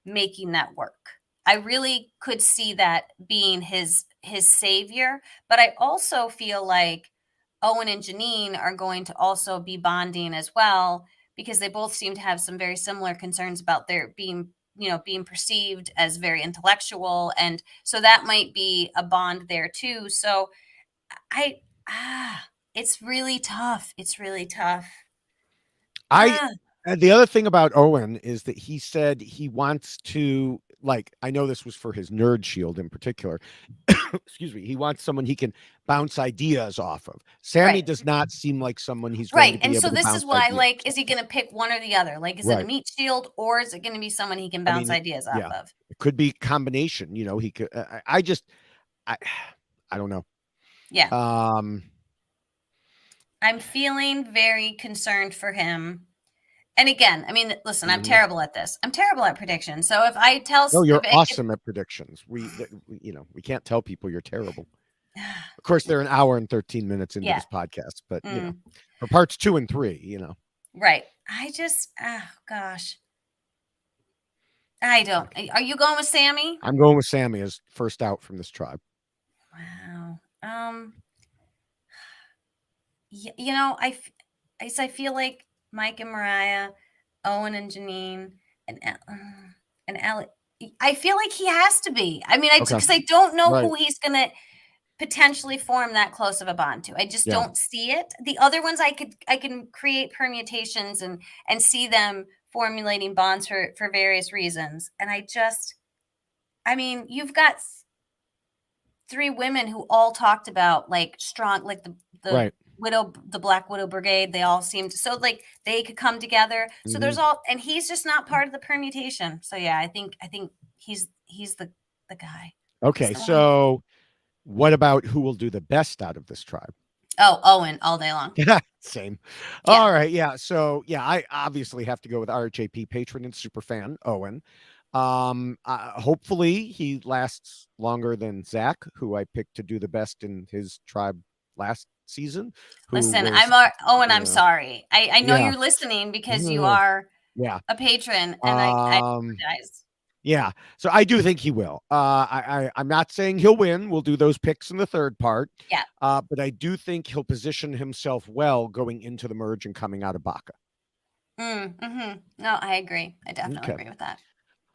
making that work. I really could see that being his savior, but I also feel like Owen and Janine are going to also be bonding as well because they both seem to have some very similar concerns about their being perceived as very intellectual, and so that might be a bond there too. So I it's really tough. It's really tough. I Ah, the other thing about Owen is that he said he wants to, like, I know this was for his nerd shield in particular. Excuse me. He wants someone he can bounce ideas off of. Sammy right. does not seem like someone he's going Right, to be and so able to this is bounce why, ideas like, is he off gonna of. pick one or the other? Like, is it a Right. meat shield or is it gonna be someone he can I bounce mean, ideas off yeah, of? it could be combination. He could. I just, I, I don't know. Yeah, Um, I'm feeling very concerned for him. And again, I mean, listen, I'm mhm. terrible at this. I'm terrible at prediction. So if I tell No, you're if awesome at predictions. We can't tell people you're terrible. Of course, they're an hour and 13 minutes into yeah, this podcast, but mm, for parts 2 and 3, right. I just, oh gosh, I don't. okay. Are you going with Sami? I'm going with Sammy as first out from this tribe. Wow. You know, I feel like Mike and Morriah, Owen and Jeanine, and Ellie. I feel like he has to be. I mean, Okay. because I don't know Right. who he's gonna potentially form that close of a bond to. I just Yeah. don't see it. The other ones, I can create permutations and see them formulating bonds for various reasons. And I mean, you've got three women who all talked about like strong, like the Right. the Black Widow Brigade. They all seemed so like they could come together. So hmm there's all, and he's just not part of the permutation. So yeah, I think he's the guy. He's Okay. the one. So, what about who will do the best out of this tribe? Oh, Owen all day long. Same. Yeah. All right. Yeah. So yeah, I obviously have to go with RHAP patron and super fan Owen. Hopefully he lasts longer than Zach, who I picked to do the best in his tribe last season. Who Listen, was? Owen, I'm sorry. I know Yeah. you're listening because you are Yeah. a patron, and I Um. apologize. Yeah. So I do think he will. I'm not saying he'll win. We'll do those picks in the third part. Yeah. But I do think he'll position himself well going into the merge and coming out of Baka. No, I agree. I definitely Okay. agree with that.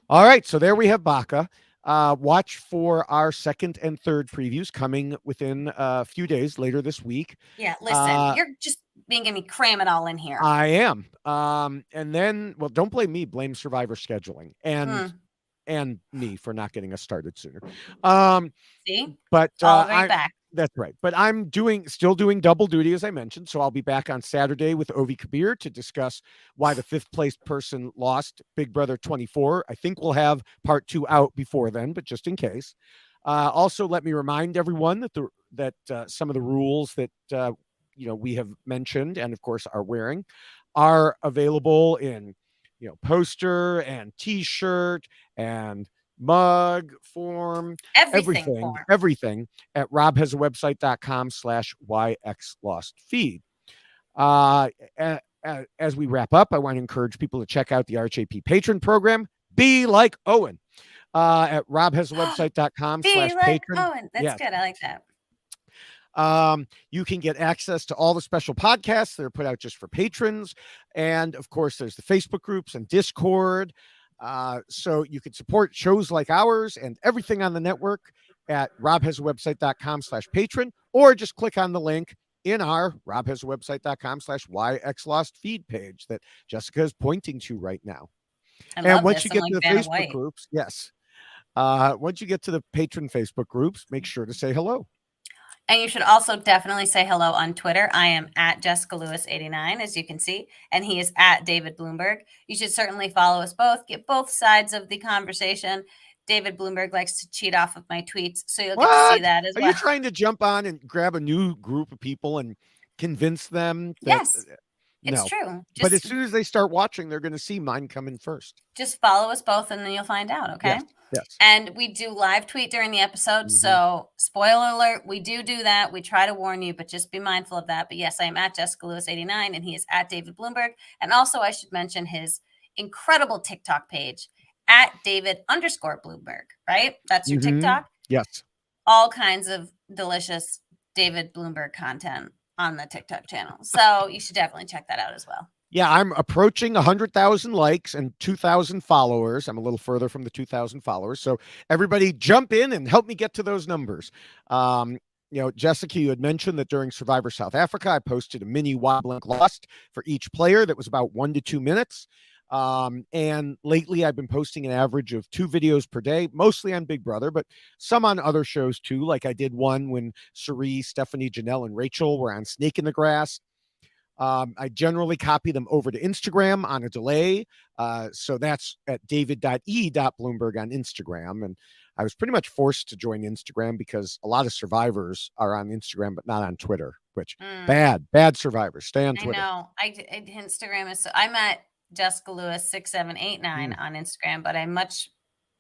All right. So there we have Baka. Watch for our second and third previews coming within a few days later this week. Yeah, listen, you're just making me cram it all in here. I am. And then, well, don't blame me. Blame Survivor scheduling and me for not getting us started sooner. See? But All right back. that's right. But I'm still doing double duty, as I mentioned. So I'll be back on Saturday with Ovi Kabir to discuss why the fifth place person lost Big Brother 24. I think we'll have part 2 out before then, but just in case. Also, let me remind everyone that some of the rules that we have mentioned and of course are wearing are available in poster and T-shirt and mug form, Everything form. everything at robhasawebsite.com/yxlostfeed. As we wrap up, I want to encourage people to check out the RHAP patron program. Be like Owen at robhasawebsite.com/patron. Be like Owen. That's good. I like that. You can get access to all the special podcasts that are put out just for patrons. And of course, there's the Facebook groups and Discord. So you can support shows like ours and everything on the network at robhasawebsite.com/patron, or just click on the link in our robhasawebsite.com/yxlostfeed page that Jessica is pointing to right now. And once you get to the Facebook groups, yes. Once you get to the patron Facebook groups, make sure to say hello. And you should also definitely say hello on Twitter. I am at Jessica Lewis 89, as you can see, and he is at David Bloomberg. You should certainly follow us both, get both sides of the conversation. David Bloomberg likes to cheat off of my tweets, so you'll get to see that as well. Are you trying to jump on and grab a new group of people and convince them that yes. It's true. But as soon as they start watching, they're going to see mine coming first. Just follow us both and then you'll find out, okay? Yes. And we do live tweet during the episode. So spoiler alert, we do that. We try to warn you, but just be mindful of that. But yes, I am at Jessica Lewis 89 and he is at David Bloomberg. And also I should mention his incredible TikTok page at David_Bloomberg, right? That's your TikTok? Yes. All kinds of delicious David Bloomberg content on the TikTok channel. So you should definitely check that out as well. Yeah, I'm approaching 100,000 likes and 2,000 followers. I'm a little further from the 2,000 followers. So everybody jump in and help me get to those numbers. Jessica, you had mentioned that during Survivor South Africa, I posted a mini Why Blank Lost for each player that was about 1 to 2 minutes. And lately I've been posting an average of 2 videos per day, mostly on Big Brother, but some on other shows too. Like I did one when Suri, Stephanie, Janelle, and Rachel were on Snake in the Grass. I generally copy them over to Instagram on a delay. So that's at david.e.bloomberg on Instagram. And I was pretty much forced to join Instagram because a lot of survivors are on Instagram, but not on Twitter, which bad survivors. Stay on Twitter. I know. Instagram is, I'm at Jessica Lewis 6789 on Instagram, but I'm much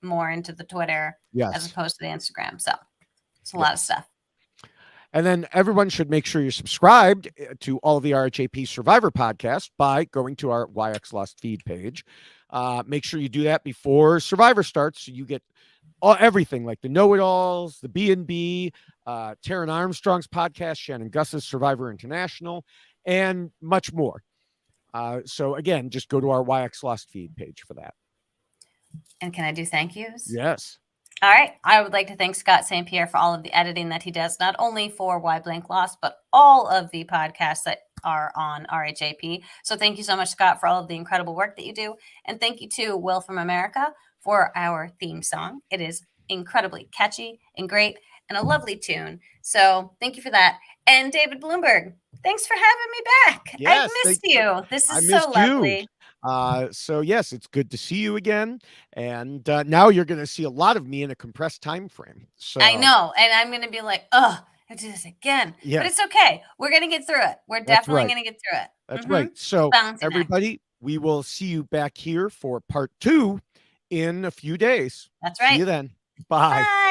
more into the Twitter as opposed to the Instagram. So it's a lot of stuff. And then everyone should make sure you're subscribed to all of the RHAP Survivor podcasts by going to our YX Lost feed page. Make sure you do that before Survivor starts so you get everything like the know-it-alls, the B&B, Taryn Armstrong's podcast, Shannon Gus's Survivor International, and much more. So again, just go to our YX Lost feed page for that. And can I do thank yous? Yes. All right. I would like to thank Scott St. Pierre for all of the editing that he does, not only for Why Blank Lost, but all of the podcasts that are on RHAP. So thank you so much, Scott, for all of the incredible work that you do. And thank you to Will from America for our theme song. It is incredibly catchy and great and a lovely tune. So thank you for that. And David Bloomberg, thanks for having me back. Yes, I missed you. This is so lovely. So yes, it's good to see you again. And now you're going to see a lot of me in a compressed time frame. So I know. And I'm going to be like, oh, I do this again. Yeah. But it's okay. We're going to get through it. We're That's definitely right. going to get through it. That's right. So, Balancing act. everybody, we will see you back here for part 2 in a few days. That's See right. you then. Bye. Bye.